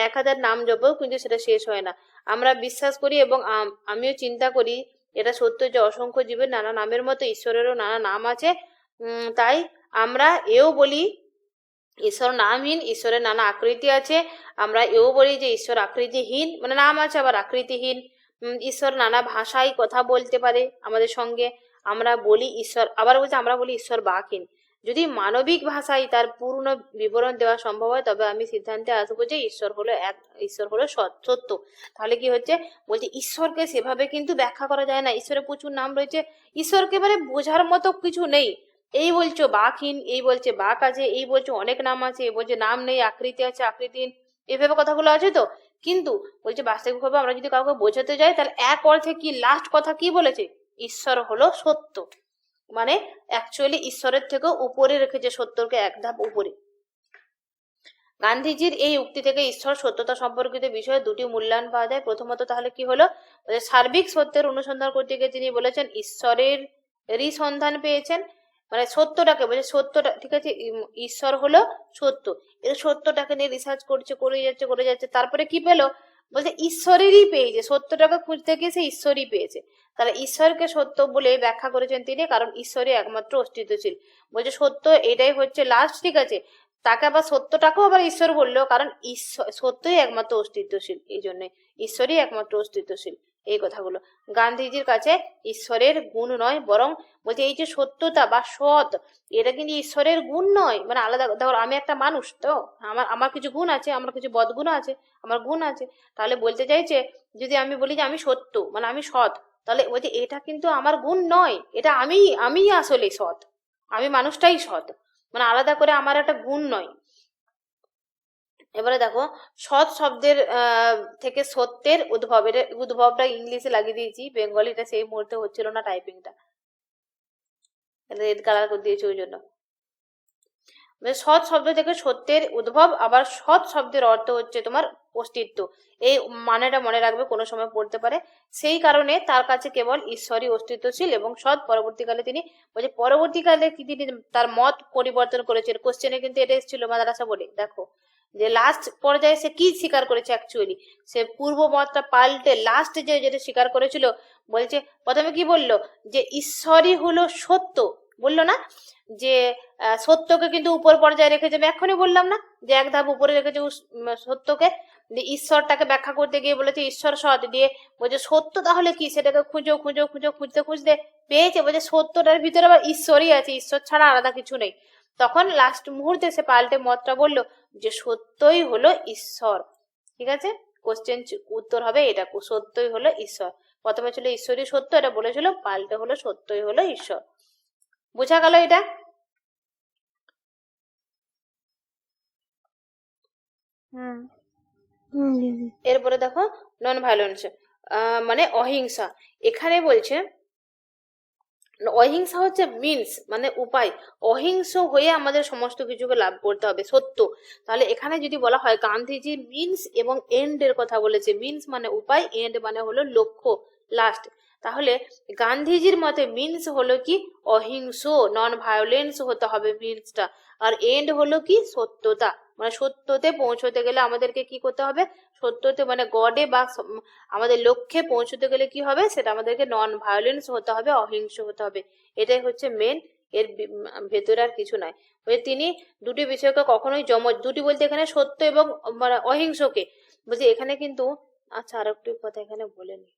1000 নাম জপেও কিন্তু সেটা শেষ হয় না। আমরা বিশ্বাস করি এবং আমিও চিন্তা করি এটা সত্য যে অসংখ্য জীবের নানা নামের মতো ঈশ্বরেরও নানা নাম আছে। তাই আমরা এও বলি ঈশ্বর নামহীন, ঈশ্বরের নানা আকৃতি আছে। আমরা এও বলি যে ঈশ্বর আকৃতিহীন, মানে নাম আছে আবার আকৃতিহীন। ঈশ্বর নানা ভাষায় কথা বলতে পারে আমাদের সঙ্গে। আমরা বলি ঈশ্বর, আবার বলছি আমরা বলি ঈশ্বর বাকহীন। যদি মানবিক ভাষায় তার পূর্ণ বিবরণ দেওয়া সম্ভব হয় তবে আমি সিদ্ধান্তে আসবো যে ঈশ্বর হলো এক, ঈশ্বর হলো সত্য। তাহলে কি হচ্ছে, বলছে ঈশ্বরকে সেভাবে কিন্তু ব্যাখ্যা করা যায় না। ঈশ্বরের প্রচুর নাম রয়েছে, ঈশ্বরকে মানে বোঝার মতো কিছু নেই। এই বলছো বাকহীন, এই বলছে বাক আছে, এই বলছে অনেক নাম আছে, এই বলছে নাম নেই, আকৃতি আছে, আকৃতিহীন, এভাবে কথাগুলো আছে তো। কিন্তু বলছে বাস্তবিকভাবে আমরা যদি কাউকে বোঝাতে যাই তাহলে এক অর্থে কি লাস্ট কথা কি বলেছে, ঈশ্বর হলো সত্য। মানে অ্যাকচুয়ালি ঈশ্বরের থেকেও উপরে রেখেছে সত্যকে, এক ধাপ উপরে। গান্ধীজির এই উক্তি থেকে ঈশ্বর সত্যতা সম্পর্কিত বিষয়ে দুটি মূল্যায়ন পাওয়া যায়। প্রথমত তাহলে কি হলো, সার্বিক সত্যের অনুসন্ধান করতে গিয়ে তিনি বলেছেন ঈশ্বরেরই সন্ধান পেয়েছেন। মানে সত্যটাকে বলছে, সত্যটা ঠিক আছে, ঈশ্বর হলো সত্য, এর সত্যটাকে নিয়ে রিসার্চ করছে, করে যাচ্ছে, তারপরে কি পেলো, বলছে ঈশ্বরেরই পেয়েছে, সত্যটাকে খুঁজতে গিয়ে সে ঈশ্বরই পেয়েছে। তাহলে ঈশ্বরকে সত্য বলে ব্যাখ্যা করেছেন তিনি, কারণ ঈশ্বরই একমাত্র অস্তিত্বশীল। বলছে সত্য এটাই হচ্ছে লাস্ট, ঠিক আছে। তাকে আবার সত্যটাকেও আবার ঈশ্বর বললো, কারণ ঈশ্বর সত্যই একমাত্র অস্তিত্বশীল, এই জন্য ঈশ্বরই একমাত্র অস্তিত্বশীল। এই কথাগুলো গান্ধীজির কাছে ঈশ্বরের গুণ নয়, বরং বলছে এই যে সত্যতা বা সৎ, এটা কিন্তু ঈশ্বরের গুণ নয়। মানে আলাদা, ধর আমি একটা মানুষ, তো আমার কিছু গুণ আছে, আমার কিছু বদগুণ আছে, আমার গুণ আছে। তাহলে বলতে চাইছে যদি আমি বলি যে আমি সত্য, মানে আমি সৎ, তাহলে বলছে এটা কিন্তু আমার গুণ নয়, এটা আমি আসলে সৎ, আমি মানুষটাই সৎ, মানে আলাদা করে আমার একটা গুণ নয়। এবারে দেখো সৎ শব্দের থেকে সত্যের উদ্ভব, এটা উদ্ভবটা ইংলিশে লাগিয়ে দিয়েছি, বেঙ্গলিটা সেই মুহূর্তে হচ্ছিল না টাইপিংটা, রেড কালার করে দিয়েছি ওই জন্য। সৎ শব্দ থেকে সত্যের উদ্ভব, আবার সৎ শব্দের অর্থ হচ্ছে তোমার অস্তিত্ব। এই মানেটা মনে রাখবে, কোনো সময় পড়তে পারে। সেই কারণে তার কাছে কেবল ঈশ্বরই অস্তিত্বশীল এবং সৎ। পরবর্তীকালে তিনি বলছে, পরবর্তীকালে কি তিনি তার মত পরিবর্তন করেছেন। কোশ্চেনে কিন্তু এটা এসেছিল মাদ্রাসা বলে, দেখো যে লাস্ট পর্যায়ে সে কি স্বীকার করেছে, অ্যাকচুয়ালি সে পূর্ব মতটা পাল্টে লাস্ট যেটা স্বীকার করেছিল, বলছে প্রথমে কি বললো যে ঈশ্বরই হলো সত্য, বললো না যে সত্যকে কিন্তু উপর পর্যায়ে রেখেছে, আমি এখনই বললাম না যে এক ধাপ উপরে রেখেছে সত্যকে। ঈশ্বরটাকে ব্যাখ্যা করতে গিয়ে বলেছে ঈশ্বর সৎ, দিয়ে বলছে সত্য তাহলে কি, সেটাকে খুঁজতে পেয়েছে, বলছে সত্যটার ভিতরে আবার ঈশ্বরই আছে, ঈশ্বর ছাড়া আলাদা কিছু নেই। তখন লাস্ট মুহূর্তে সে পাল্টে মতটা বললো যে সত্যই হলো ঈশ্বর। ঠিক আছে, কোশ্চেন উত্তর হবে এটা, সত্যই হলো ঈশ্বর। প্রথমে ছিল ঈশ্বরই সত্য, এটা বলেছিল, পাল্টে হলো সত্যই হলো ঈশ্বর। বোঝা গেল এটা? এরপরে দেখো নন ভায়োলেন্স, মানে অহিংসা। এখানে বলছে অহিংসা হচ্ছে মিনস, মানে উপায়। অহিংস হয়ে আমাদের সমস্ত কিছুকে লাভ করতে হবে, সত্য। তাহলে এখানে যদি বলা হয় গান্ধীজি মিনস এবং এন্ড এর কথা বলেছে, মিনস মানে উপায়, এন্ড মানে হলো লক্ষ্য, লাস্ট। তাহলে গান্ধীজির মতে মিনস হলো কি অহিংস, নন ভায়োলেন্স হতে হবে মিনসটা। আর এন্ড হলো কি সত্যতা, মানে সত্যতে পৌঁছতে গেলে আমাদেরকে কি করতে হবে, সত্যতে মানে গডে বা আমাদের লক্ষ্যে পৌঁছতে গেলে কি হবে, সেটা আমাদেরকে নন ভায়োলেন্স হতে হবে, অহিংস হতে হবে। এটাই হচ্ছে মেন, এর ভেতরে আর কিছু নাই। তিনি দুটি বিষয়কে কখনোই জমজ, দুটি বলতে এখানে সত্য এবং মানে অহিংসকে বলছি এখানে কিন্তু। আচ্ছা আর একটু কথা এখানে বলেনি,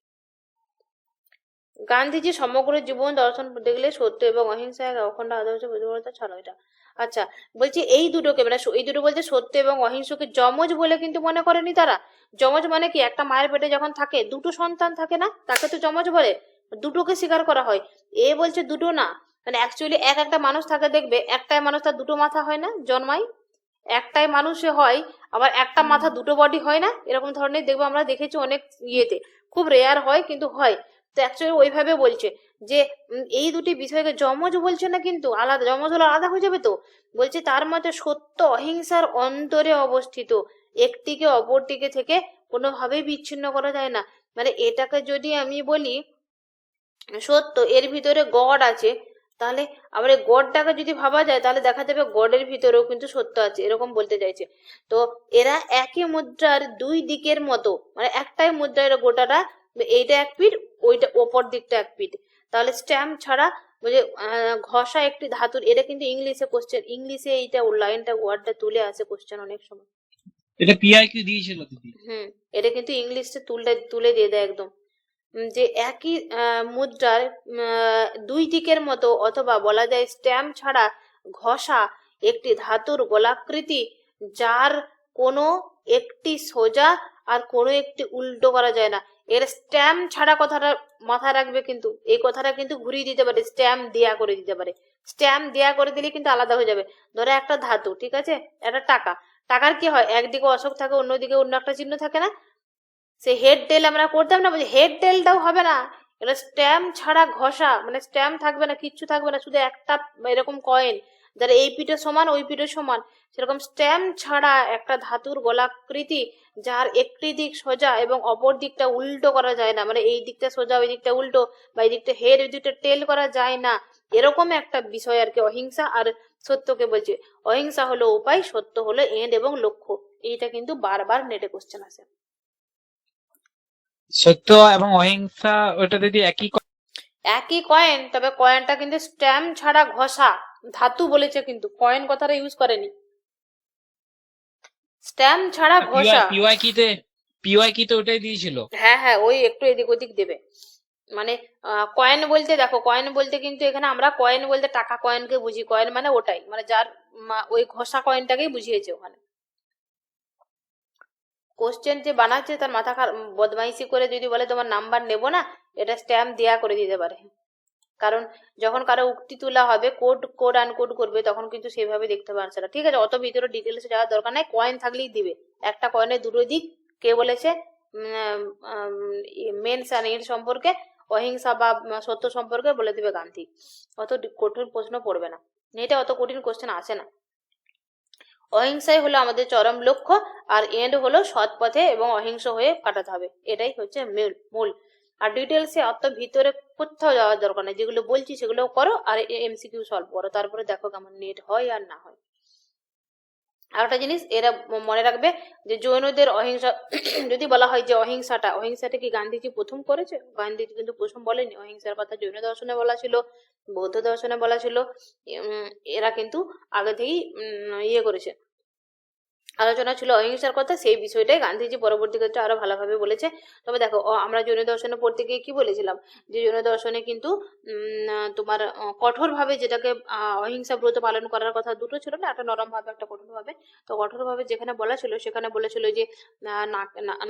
গান্ধীজি সমগ্র জীবন দর্শন দেখলে সত্য এবং অহিংসা এক অখণ্ড আদর্শ বুঝবতা ছাড়ো এটা। আচ্ছা বলছি এই দুটোকে মানে এই দুটো বলছে সত্য এবং অহিংসকে জমজ বলে কিন্তু মনে করেনি তারা। জমজ মানে কি, একটা মায়ের পেটে যখন থাকে দুটো সন্তান থাকে না, তাকে তো জমজ বলে, দুটোকে স্বীকার করা হয়। এ বলছে দুটো না, মানে অ্যাকচুয়ালি একটা মানুষ থাকে, দেখবে একটাই মানুষ, তার দুটো মাথা হয় না, জন্মায় একটাই মানুষে হয়, আবার একটা মাথা দুটো বডি হয় না, এরকম ধরনের দেখবো আমরা দেখেছি অনেক ইয়েতে, খুব রেয়ার হয় কিন্তু হয়। তো অ্যাকচুয়ালি ওইভাবে বলছে যে এই দুটি বিষয়কে জমজ বলছে না, কিন্তু আলাদা, জমজ হলে আলাদা হয়ে যাবে তো। বলছে তার মতে সত্য অহিংসার অন্তরে অবস্থিত, একটিকে অপরটিকে থেকে কোনোভাবেই বিচ্ছিন্ন করা যায় না। মানে এটাকে যদি আমি বলি সত্য, এর ভিতরে গড আছে, তাহলে আবার এই গডটাকে যদি ভাবা যায় তাহলে দেখা যাবে গডের ভিতরেও কিন্তু সত্য আছে, এরকম বলতে চাইছে। তো এরা একই মুদ্রার দুই দিকের মতো, মানে একটাই মুদ্রার গোটাটা এইটা এক পিঠ, ওইটা ওপর দিকটা এক পিঠ। তাহলে স্ট্যাম্প ছাড়া বলছে ঘষা একটি ধাতুর, এটা কিন্তু ইংলিশে কোশ্চেন, ইংলিশে এইটা লাইনটা ওয়ার্ডটা তুলে আসে কোশ্চেন অনেক সময়। এটা পিআইকিউ দিয়েছিল দিদি। এটা কিন্তু ইংলিশে তুলে দিয়ে দেয় একদম। যে একই মুদ্রার দুই দিকের মতো, অথবা বলা যায় স্ট্যাম্প ছাড়া ঘষা একটি ধাতুর গোলাকৃতি, যার কোনো একটি সোজা আর কোনো একটি উল্টো করা যায় না। এর স্ট্যাম্প ছাড়া কথাটা মাথায় রাখবে, কিন্তু এই কথাটা কিন্তু ঘুরিয়ে দিতে পারে, স্ট্যাম্প দেয়া করে দিতে পারে। স্ট্যাম্প দেয়া করে দিলে কিন্তু আলাদা হয়ে যাবে। ধরো একটা ধাতু, ঠিক আছে, একটা টাকা, টাকার কি হয়, একদিকে অশোক থাকে, অন্যদিকে অন্য একটা চিহ্ন থাকে না, সে হেড টেল আমরা করতাম না, বলছি হেড টেলটাও হবে না, এটা স্ট্যাম্প ছাড়া ঘষা, মানে স্ট্যাম্প থাকবে না, কিচ্ছু থাকবে না, শুধু একটা এরকম কয়েন, যার এই পিঠে সমান ওই পিঠে সমান, সেরকম স্ট্যাম্প ছাড়া একটা ধাতুর গোলাকৃতি, যার একটি দিক সোজা এবং অপর দিকটা উল্টো করা যায় না, মানে এই দিকটা সোজা ওই দিকটা উল্টো, বা এই দিকটা হেড ওই দিকটা টেল করা যায় না, এরকম একটা বিষয় আর কি অহিংসা আর সত্যকে বলছে। অহিংসা হলো উপায়, সত্য হলো এন্ড এবং লক্ষ্য। এইটা কিন্তু বারবার নেটে কোশ্চেন আসে। সত্য এবং অহিংসা ওটা দিদি একই কয়েন, তবে কয়েনটা কিন্তু স্ট্যাম্প ছাড়া ঘষা, ধাতু বলেছে কিন্তু কয়েন কথাটা ইউজ করেনি, স্ট্যাম্প ছাড়া ঘষা। পিওয়াইকিতে ওটাই দিয়েছিল। হ্যাঁ, ওই একটু এদিক ওদিক দেবে, মানে কয়েন বলতে দেখো, কয়েন বলতে কিন্তু এখানে আমরা কয়েন বলতে টাকা কয়েনকে বুঝি, কয়েন মানে ওটাই, মানে যার ওই ঘষা কয়েনটাকেই বুঝিয়েছে ওখানে। কোশ্চেন যে বানাচ্ছে তার মাথা বদমাইশি করে যদি বলে তোমার নাম্বার নেব না, এটা স্ট্যাম্প দেয়া করে দিতে পারে। কারণ যখন কারো উক্তি তোলা হবে, কোড আনকোড করবে, তখন কিন্তু সেভাবে দেখতে হবে আনসারটা। ঠিক আছে, অত ভিতরে ডিটেলসে যাওয়ার দরকার নাই, কয়েন থাকলেই দিবে, একটা কয়েনের দুটো দিক, কে বলেছে, মেন্স আর এর সম্পর্কে, অহিংসা বা সত্য সম্পর্কে বলে দিবে গান্ধী। অত কঠিন প্রশ্ন পড়বে না, এটা অত কঠিন কোশ্চেন আসে না। অহিংসাই হলো আমাদের চরম লক্ষ্য, আর এন্ড হলো সৎ পথে এবং অহিংস হয়ে কাটাতে হবে, এটাই হচ্ছে মূল। আর ডিটেলসে অত ভিতরে কোথাও যাওয়ার দরকার নেই, যেগুলো বলছি সেগুলো করো আর এমসিকিউ সলভ করো, তারপরে দেখো কেমন নেট হয় আর না হয়। আর একটা জিনিস এরা মনে রাখবে, যে জৈনদের অহিংসা যদি বলা হয় যে অহিংসাটা কি গান্ধীজি প্রথম করেছে, গান্ধীজি কিন্তু প্রথম বলেনি। অহিংসার কথা জৈন দর্শনে বলা ছিল, বৌদ্ধ দর্শনে বলা ছিল, এরা কিন্তু আগে থেকেই করেছে, আলোচনা ছিল অহিংসার কথা, সেই বিষয়টাই গান্ধীজি পরবর্তী ক্ষেত্রে আরো ভালোভাবে বলেছে। তবে দেখো, আমরা জৈন দর্শনে পড়তে গিয়ে কি বলেছিলাম, যে জৈন দর্শনে কিন্তু তোমার কঠোরভাবে, যেটাকে অহিংসা ব্রত পালন করার কথা দুটো ছিল না, একটা নরম ভাবে একটা কঠোর ভাবে। তো কঠোর ভাবে যেখানে বলা ছিল, সেখানে বলেছিল যে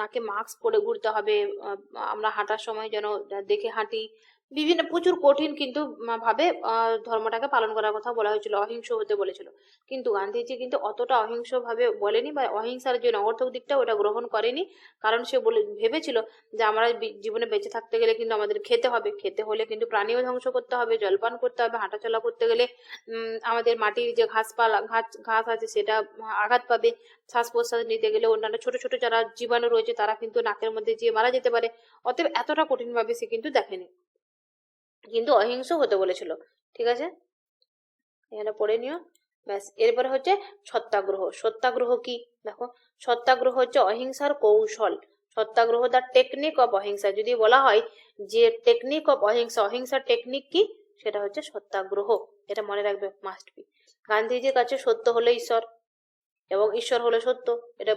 নাকে মাস্ক পরে ঘুরতে হবে, আমরা হাঁটার সময় যেন দেখে হাঁটি, বিভিন্ন প্রচুর কঠিন কিন্তু ভাবে ধর্মটাকে পালন করার কথা বলা হয়েছিল, অহিংস হতে বলেছিল। কিন্তু গান্ধীজি কিন্তু অতটা অহিংস ভাবে বলেনি, বা অহিংসার যে নগর্থক দিকটা ওটা গ্রহণ করেনি, কারণ সে ভেবেছিল যে আমরা জীবনে বেঁচে থাকতে গেলে কিন্তু আমাদের খেতে হবে, খেতে হলে কিন্তু প্রাণীও ধ্বংস করতে হবে, জলপান করতে হবে, হাঁটাচলা করতে গেলে আমাদের মাটির যে ঘাস আছে সেটা আঘাত পাবে, শ্বাস প্রশ্বাস নিতে গেলে অন্যান্য ছোট ছোট যারা জীবাণু রয়েছে তারা কিন্তু নাকের মধ্যে যেয়ে মারা যেতে পারে। অতএব এতটা কঠিন ভাবে সে কিন্তু দেখেনি, কিন্তু অহিংস হতে বলেছিল। ঠিক আছে, এখানে পড়ে নিও, ব্যাস। এরপরে হচ্ছে সত্যাগ্রহ। সত্যাগ্রহ কি দেখো, সত্যাগ্রহ হচ্ছে অহিংসার কৌশল, সত্যাগ্রহ দ্য টেকনিক অফ অহিংসা। যদি বলা হয় যে টেকনিক অফ অহিংসা, অহিংসার টেকনিক কি, সেটা হচ্ছে সত্যাগ্রহ, এটা মনে রাখবে, মাস্ট বি। গান্ধীজির কাছে সত্য হলো ঈশ্বর এবং ঈশ্বর হলো সত্য, এটা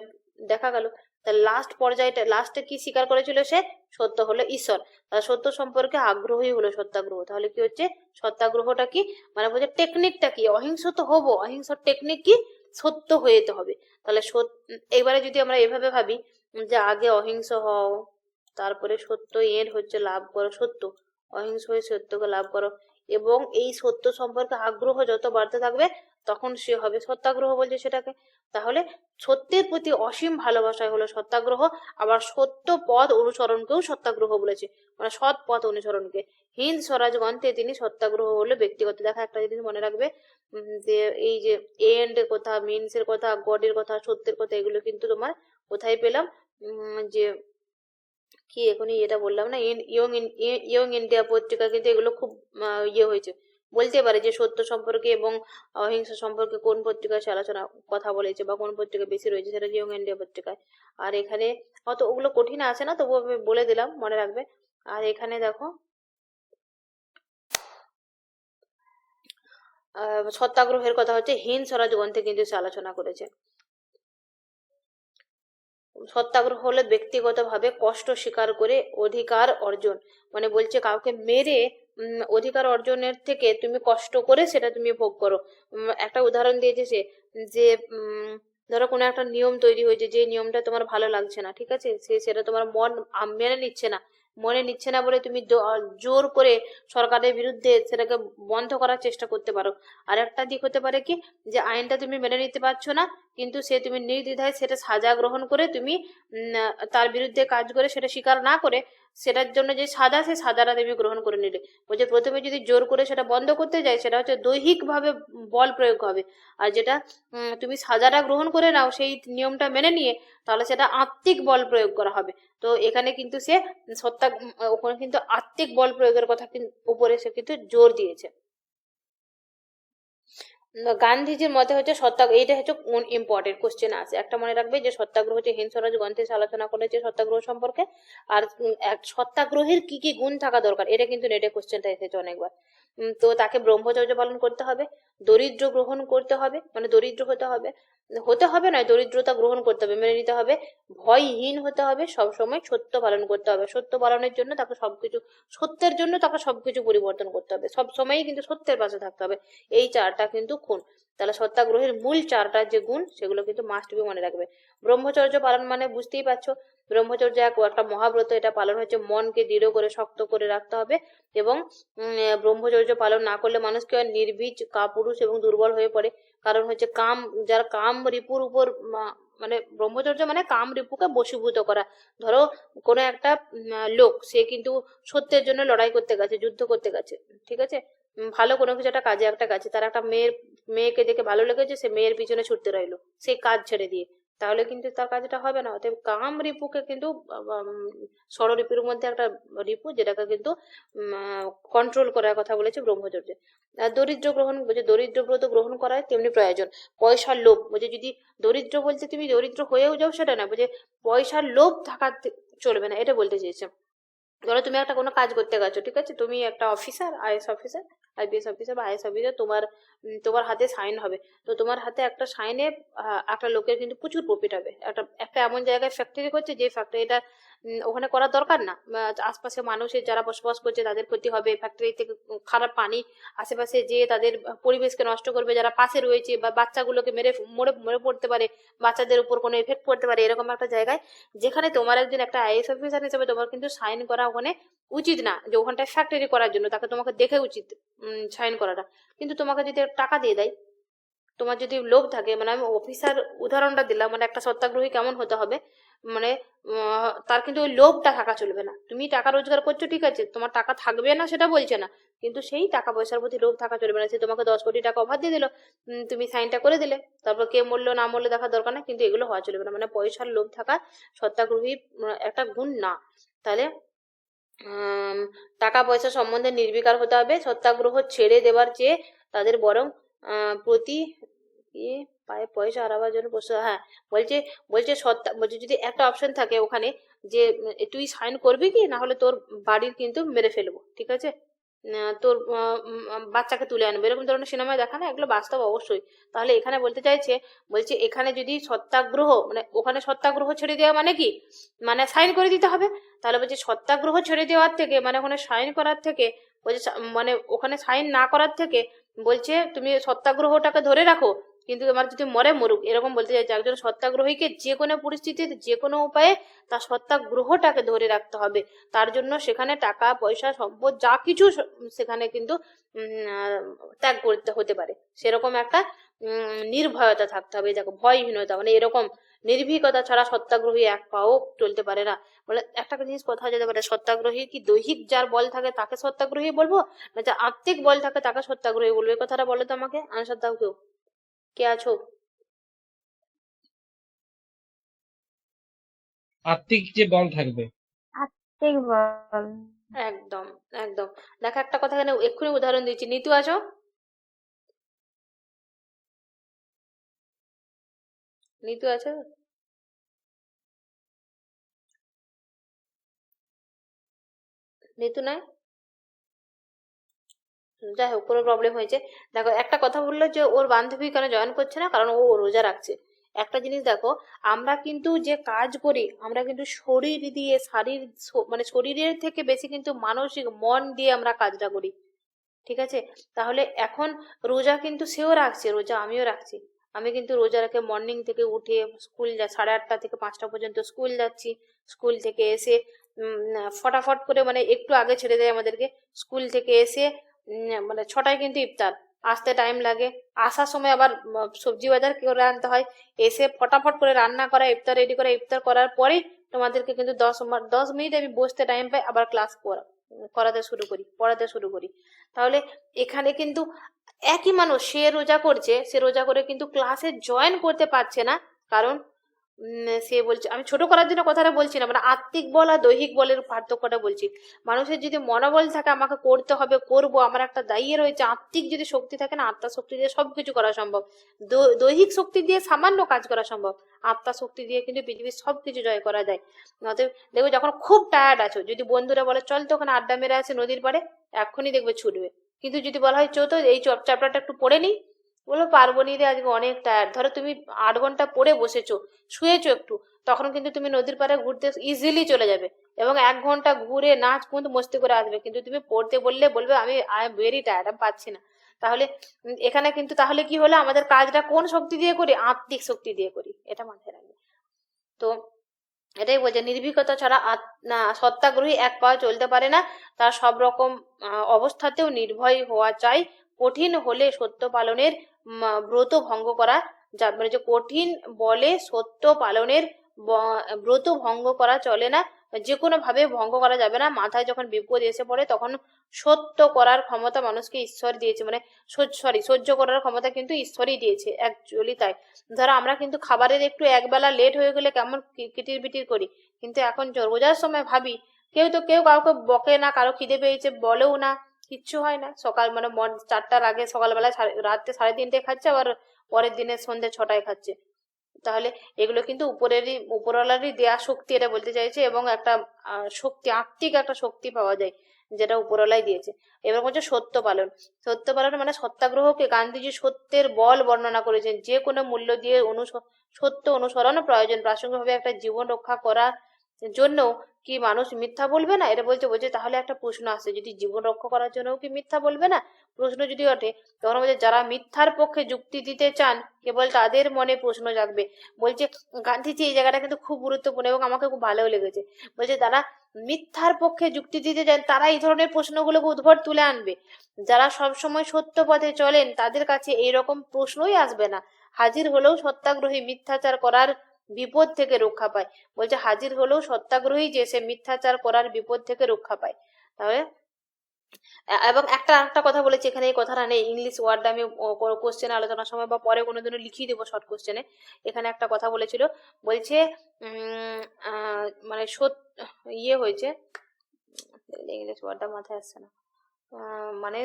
দেখা গেল। তার লাস্ট পর্যায়টা, লাস্টে কি স্বীকার করেছিল সে, সত্য হলো ঈশ্বর, আর সত্য সম্পর্কে আগ্রহী হলো সত্যাগ্রহ। তাহলে কি হচ্ছে সত্যাগ্রহটা কি, মানে বলছে টেকনিকটা কি, অহিংস তো হবো, অহিংসার টেকনিক কি, সত্য হয়ে যেতে হবে। তাহলে এবারে যদি আমরা এভাবে ভাবি যে আগে অহিংস হও, তারপরে সত্য, এর হচ্ছে লাভ করো সত্য, অহিংস হয়ে সত্যকে লাভ করো, এবং এই সত্য সম্পর্কে আগ্রহ যত বাড়তে থাকবে তখন সে হবে সত্যাগ্রহ বলছে সেটাকে। তাহলে সত্যের প্রতি অসীম ভালোবাসায় হলো সত্যাগ্রহ। আবার সত্য পথ অনুসরণকেও সত্যাগ্রহ বলেছে, মানে সৎ পথ অনুসরণকে। হিন্দ স্বরাজ গ্রন্থে তিনি সত্যাগ্রহ হলো ব্যক্তিগত। দেখা একটা জিনিস মনে রাখবে, যে এই যে এন্ড এর কথা, মিনস এর কথা, গডের কথা, সত্যের কথা, এগুলো কিন্তু তোমার কোথায় পেলাম, যে কি এখনই এটা বললাম না, ইয়ং ইন্ডিয়া পত্রিকা কিন্তু এগুলো খুব হয়েছে, বলতে পারে যে সত্য সম্পর্কে এবং অহিংসা সম্পর্কে কোন পত্রিকায় সে আলোচনা কথা বলেছে বা কোন পত্রিকা বেশি রয়েছে, সেটা ইয়ং ইন্ডিয়া পত্রিকায়। আর এখানে অত ওগুলো কঠিন আছে না, তবুও আমি বলে দিলাম, মনে রাখবে। আর এখানে দেখো সত্যাগ্রহের কথা হচ্ছে হিন্দ স্বরাজ গ্রন্থে কিন্তু সে আলোচনা করেছে। সত্যাগ্রহ হলো ব্যক্তিগতভাবে কষ্ট স্বীকার করে অধিকার অর্জন, মানে বলছে কাউকে মেরে অধিকার অর্জনের থেকে তুমি কষ্ট করে সেটা তুমি ভোগ করো। একটা উদাহরণ দিয়েছে সে, যে ধরো কোনো একটা নিয়ম তৈরি হয়েছে, যে নিয়মটা তোমার ভালো লাগছে না, ঠিক আছে, সেটা তোমার মন মেনে নিচ্ছে না, বলে তুমি জোর করে সরকারের বিরুদ্ধে সেটাকে বন্ধ করার চেষ্টা করতে পারো। আর একটা দিক হতে পারে কি, যে আইনটা তুমি মেনে নিতে পারছো না, কিন্তু তুমি নির্দ্বিধায় সেটা সাজা গ্রহণ করে তুমি তার বিরুদ্ধে কাজ করে সেটা স্বীকার না করে সেটার জন্য যে সাজা, সেই সাজাটা তুমি গ্রহণ করে নিলে। বলছে প্রথমে যদি জোর করে সেটা বন্ধ করতে যাই, সেটা হচ্ছে দৈহিক ভাবে বল প্রয়োগ হবে। আর যেটা তুমি সাজাটা গ্রহণ করে নাও সেই নিয়মটা মেনে নিয়ে, তাহলে সেটা আত্মিক বল প্রয়োগ করা হবে। তো এখানে কিন্তু সে ওখানে কিন্তু আত্মিক বল প্রয়োগের কথা উপরে সে কিন্তু জোর দিয়েছে। গান্ধীজির মতে হচ্ছে সত্যাগ্রহ, এইটা হচ্ছে কোন ইম্পর্টেন্ট কোশ্চেন আছে, একটা মনে রাখবে যে সত্যাগ্রহ হচ্ছে হিন্দ স্বরাজ গ্রন্থে আলোচনা করেছে সত্যাগ্রহ সম্পর্কে। আর সত্যাগ্রহের কি কি গুণ থাকা দরকার, এটা কিন্তু নেটে কোশ্চেনটা এসেছে অনেকবার। তো তাকে ব্রহ্মচর্য পালন করতে হবে, দরিদ্র গ্রহণ করতে হবে, মানে দরিদ্র হতে হবে নয়, দরিদ্রতা গ্রহণ করতে হবে, মেনে নিতে হবে, ভয়হীন হতে হবে, সবসময় সত্য পালন করতে হবে, সত্য পালনের জন্য তাকে সবকিছু, সত্যের জন্য তাকে সবকিছু পরিবর্তন করতে হবে, সব সময়ই কিন্তু সত্যের পাশে থাকতে হবে। এই চারটা কিন্তু খুন। তাহলে সত্যাগ্রহের মূল চারটা যে গুণ, সেগুলো কিন্তু মাস্ট বি মনে রাখবে। ব্রহ্মচর্য পালন মানে বুঝতেই পারছো, ব্রহ্মচর্য একটা মহাব্রত, এটা পালন হচ্ছে মনকে দৃঢ় করে শক্ত করে রাখতে হবে। এবং ব্রহ্মচর্য পালন না করলে মানুষকে নির্বীজ, কাপুরুষ এবং দুর্বল হয়ে পড়ে। কারণ হচ্ছে যার কাম রিপুর উপর, মানে ব্রহ্মচর্য মানে কাম রিপুকে বশীভূত করা। ধরো কোনো একটা লোক, সে কিন্তু সত্যের জন্য লড়াই করতে গেছে, যুদ্ধ করতে গেছে, ঠিক আছে, ভালো কোনো কিছু একটা কাজে একটা গেছে, তার একটা মেয়েকে দেখে ভালো লেগেছে, সে মেয়ের পিছনে ছুটতে রইলো সেই কাজ ছেড়ে দিয়ে, তাহলে কিন্তু তার কাজটা হবে না। অতএব কাম রিপুকে কিন্তু ষড়রিপুর মধ্যে একটা রিপু, যেটাকে কিন্তু কন্ট্রোল করার কথা বলেছে ব্রহ্মচর্য। দরিদ্র গ্রহণ বলছে, দরিদ্র ব্রত গ্রহণ করায় তেমনি প্রয়োজন। পয়সার লোভ বলছে, যদি দরিদ্র বলছে তুমি দরিদ্র হয়েও যাও সেটা না, বলছে পয়সার লোভ থাকা চলবে না, এটা বলতে চেয়েছে। ধরো তুমি একটা কোনো কাজ করতে গেছো, ঠিক আছে, তুমি একটা officer, IAS officer, IPS officer বা আইএস অফিসার, তোমার হাতে সাইন হবে। তো তোমার হাতে একটা সাইনে একটা লোকের কিন্তু প্রচুর প্রফিট হবে। একটা এমন জায়গায় ফ্যাক্টরি করছে, যে ফ্যাক্টরিটা ওখানে করার দরকার না, আশপাশে মানুষের যারা বসবাস করছে তাদের ক্ষতি হবে, ফ্যাক্টরি থেকে খারাপ পানি আশেপাশে যে তাদের পরিবেশকে নষ্ট করবে, যারা পাশে রয়েছে, বা বাচ্চাগুলোকে মরে মরে পড়তে পারে, বাচ্চাদের উপর কোনো এফেক্ট পড়তে পারে, এরকম একটা জায়গায়, যেখানে তোমার একজন একটা আইএস অফিসার হিসেবে তোমার কিন্তু সাইন করা ওখানে উচিত না, যে ওখানটায় ফ্যাক্টরি করার জন্য তোমাকে দেখে উচিত সাইন করাটা। কিন্তু তোমাকে যদি টাকা দিয়ে দেয়, তোমার যদি লোভ থাকে, মানে আমি অফিসার উদাহরণটা দিলাম, মানে একটা সত্যাগ্রহী কেমন হতে হবে, মানে তার কিন্তু ওই লোভটা থাকা চলবে না। তুমি টাকা রোজগার করছো, ঠিক আছে, তোমার টাকা থাকবে না সেটা বলছে না, কিন্তু সেই টাকা পয়সার প্রতি লোভ থাকা চলবে না। সে তোমাকে 10 কোটি টাকা অফার দিয়ে দিল, তুমি সাইনটা করে দিলে, তারপর কে মরলো না মরলো দেখার দরকার না, কিন্তু এগুলো হওয়া চলবে না, মানে পয়সার লোভ থাকা সত্যাগ্রহী একটা গুণ না। তাহলে টাকা পয়সা সম্বন্ধে নির্বিকার হতে হবে। সত্যাগ্রহ ছেড়ে দেওয়ার চেয়ে তাদের বরং প্রতি পায়ে পয়সা হারাবার জন্য হ্যাঁ, বলছে বলছে যদি একটা অপশন থাকে ওখানে, যে তুই সাইন করবি কি, না হলে তোর বাড়ির কিন্তু মেরে ফেলবো, ঠিক আছে, তোর বাচ্চাকে তুলে আনবে, এরকম ধরনের সিনেমায় দেখা না, এগুলো বাস্তব অবশ্যই। তাহলে এখানে বলতে চাইছে, বলছে এখানে যদি সত্যাগ্রহ, মানে ওখানে সত্যাগ্রহ ছেড়ে দেওয়া মানে কি, মানে সাইন করে দিতে হবে। তাহলে বলছে সত্যাগ্রহ ছেড়ে দেওয়ার থেকে, মানে ওখানে সাইন করার থেকে, বলছে মানে ওখানে সাইন না করার থেকে, বলছে তুমি সত্যাগ্রহটাকে ধরে রাখো, কিন্তু তোমার যদি মরে মরুক, এরকম বলতে চাইছে। একজন সত্যাগ্রহীকে যে কোনো পরিস্থিতিতে, যে কোনো উপায়ে তার সত্যাগ্রহটাকে ধরে রাখতে হবে। তার জন্য সেখানে টাকা পয়সা সম্পদ যা কিছু সেখানে কিন্তু ত্যাগ করতে হতে পারে, সেরকম একটা নির্ভয়তা থাকতে হবে। দেখো, ভয়হীনতা মানে এরকম নির্ভীকতা ছাড়া সত্যাগ্রহী এক পাও চলতে পারে না। বলে একটা জিনিস কথা যেতে পারে, সত্যাগ্রহী কি দৈহিক যার বল থাকে তাকে সত্যাগ্রহী বলবো, না যার আত্মিক বল থাকে তাকে সত্যাগ্রহী বলবো? এই কথাটা বলো তো আমাকে, আনসার দাও কেউ, কে আছো? আত্মিক যে বল থাকবে। আত্মিক বল। একদম একদম। দেখো একটা কথা এখানে এক্ষুনি উদাহরণ দিচ্ছি, নিতু আছো? নিতু আছো? নিতু নাই? যাই হোক, কোনো প্রবলেম হয়েছে। দেখো একটা কথা বললো যে ওর বান্ধবী কেন জয়েন করছে না, কারণ ও রোজা রাখছে। একটা জিনিস দেখো, আমরা কিন্তু যে কাজ করি আমরা কিন্তু শরীর দিয়ে মানে শরীরের থেকে বেশি কিন্তু মানসিক মন দিয়ে আমরা কাজটা করি, ঠিক আছে? তাহলে এখন রোজা কিন্তু সেও রাখছে, রোজা আমিও রাখছি। আমি কিন্তু রোজা রেখে মর্নিং থেকে উঠে স্কুল 8:30 থেকে 5টা পর্যন্ত স্কুল যাচ্ছি। স্কুল থেকে এসে ফটাফট করে, মানে একটু আগে ছেড়ে দেয় আমাদেরকে। স্কুল থেকে এসে মানে 6টায় কিন্তু ইফতার, আসতে টাইম লাগে। আসার সময় আবার সবজি বাজার করে আনতে হয়। এসে ফটাফট করে রান্না করা, ইফতার রেডি করা, ইফতার করার পরেই তোমাদেরকে কিন্তু 10 মিনিট আমি বসতে টাইম পাই, আবার ক্লাস করাতে শুরু করি, পড়াতে শুরু করি। তাহলে এখানে কিন্তু একই মানুষ, সে রোজা করছে, সে রোজা করে কিন্তু ক্লাসে জয়েন করতে পারছে না। কারণ সে বলছে, আমি ছোট করার জন্য কথাটা বলছি না, মানে আত্মিক বল আর দৈহিক বলের পার্থক্যটা বলছি। মানুষের যদি মনোবল থাকে আমাকে করতে হবে, করব, আমার একটা দায়িত্ব রয়েছে, আত্মিক যদি শক্তি থাকে না, আত্মা শক্তি দিয়ে সবকিছু করা সম্ভব। দৈহিক শক্তি দিয়ে সামান্য কাজ করা সম্ভব, আত্মা শক্তি দিয়ে কিন্তু পৃথিবীর সবকিছু জয় করা যায়। অতএব দেখবে যখন খুব টায়ার্ড আছো, যদি বন্ধুরা বলে চল তো ওখানে আড্ডা মেরে আছে নদীর পাড়ে, এক্ষুনি দেখবে ছুটবে। কিন্তু যদি বলা হয় চো তো এই চ্যাপ্টারটা একটু পড়ে নিই, বলো পারবো নি রে, আজকে অনেক টায়ার্ড। ধরো তুমি 8 ঘন্টা পড়ে বসেছো, শুয়েছো একটু, তখন কিন্তু তুমি নদীর পাড়ে ঘুরতে ইজিলি চলে যাবে এবং 1 ঘন্টা ঘুরে নাচ কুদ মস্তি করে আসবে। কিন্তু তুমি পড়তে বললে বলবে আই এম ভেরি টায়ার্ড, আমি পাচ্ছি না। তাহলে এখানে কিন্তু তাহলে কি হলো, আমাদের কাজটা কোন শক্তি দিয়ে করি? আত্মিক শক্তি দিয়ে করি, এটা মাথায় রাখবে। তো এটাই বলছে, নির্ভীকতা ছাড়া সত্যাগ্রহী এক পাও চলতে পারে না। তার সব রকম অবস্থাতেও নির্ভয় হওয়া চাই। কঠিন হলে সত্য পালনের ব্রত ভঙ্গ করা যাবে, মানে যে কঠিন বলে সত্য পালনের ব্রত ভঙ্গ করা চলে না, যে কোনো ভাবে ভঙ্গ করা যাবে না। মাথায় যখন বিপদ এসে পড়ে তখন সত্য করার ক্ষমতা মানুষকে ঈশ্বর দিয়েছে, মানে সহ্য করার ক্ষমতা কিন্তু ঈশ্বরই দিয়েছে, অ্যাকচুয়ালি তাই। ধরো আমরা কিন্তু খাবারের একটু একবেলা লেট হয়ে গেলে কেমন কিটির বিটির করি, কিন্তু এখন রোজার সময় ভাবি, কেউ কাউকে বকে না, কারো খিদে পেয়েছে বলেও না, কিচ্ছু হয় না। সকাল মানে 4টার আগে সকালবেলা রাত্রে 3:30 খাচ্ছে, আবার পরের দিনে সন্ধ্যে 6টায় খাচ্ছে। তাহলে এগুলো কিন্তু উপরওয়ালারই দেয়া শক্তি, এটা বলতে চাইছে। এবং একটা শক্তি, আত্মিক একটা শক্তি পাওয়া যায় যেটা উপরওয়ালাই দিয়েছে। এবার বলছে সত্য পালন। সত্য পালন মানে সত্যাগ্রহকে গান্ধীজি সত্যের বল বর্ণনা করেছেন। যে কোনো মূল্য দিয়ে সত্য অনুসরণ প্রয়োজন। প্রাসঙ্গিকভাবে একটা জীবন রক্ষা করার জন্য কি মানুষ মিথ্যা বলবে না? এটা বলছে তাহলে একটা প্রশ্ন আসে, যদি জীবন রক্ষা করার জন্য কি মিথ্যা বলবে না? প্রশ্ন যদি ওঠে, তখন বলছে যারা মিথ্যার পক্ষে যুক্তি দিতে চান কেবল তাদের মনে প্রশ্ন জাগবে। বলছে গান্ধীজি এই জায়গাটা কিন্তু খুব গুরুত্বপূর্ণ এবং আমাকে খুব ভালো লেগেছে। বলছে যারা মিথ্যার পক্ষে যুক্তি দিতে চান তারা এই ধরনের প্রশ্নগুলোকে উদ্ভট তুলে আনবে। যারা সবসময় সত্য পথে চলেন তাদের কাছে এইরকম প্রশ্নই আসবে না। হাজির হলেও সত্যাগ্রহী মিথ্যাচার করার বিপদ থেকে রক্ষা পায়। বলছে হাজির হলেও সত্যাগ্রহী যে সে মিথ্যাচার করার বিপদ থেকে রক্ষা পায়। তাহলে এবং একটা কথা বলেছি, এখানে এই কথাটা নেই, ইংলিশ ওয়ার্ডটা আমি কোশ্চেনে আলোচনার সময় বা পরে কোনোদিনও লিখিয়ে দেবো শর্ট কোশ্চেনে। এখানে একটা কথা বলেছিল, বলছে মানে ইয়ে হয়েছে, ইংলিশ ওয়ার্ডটা মাথায় আসছে না, মানে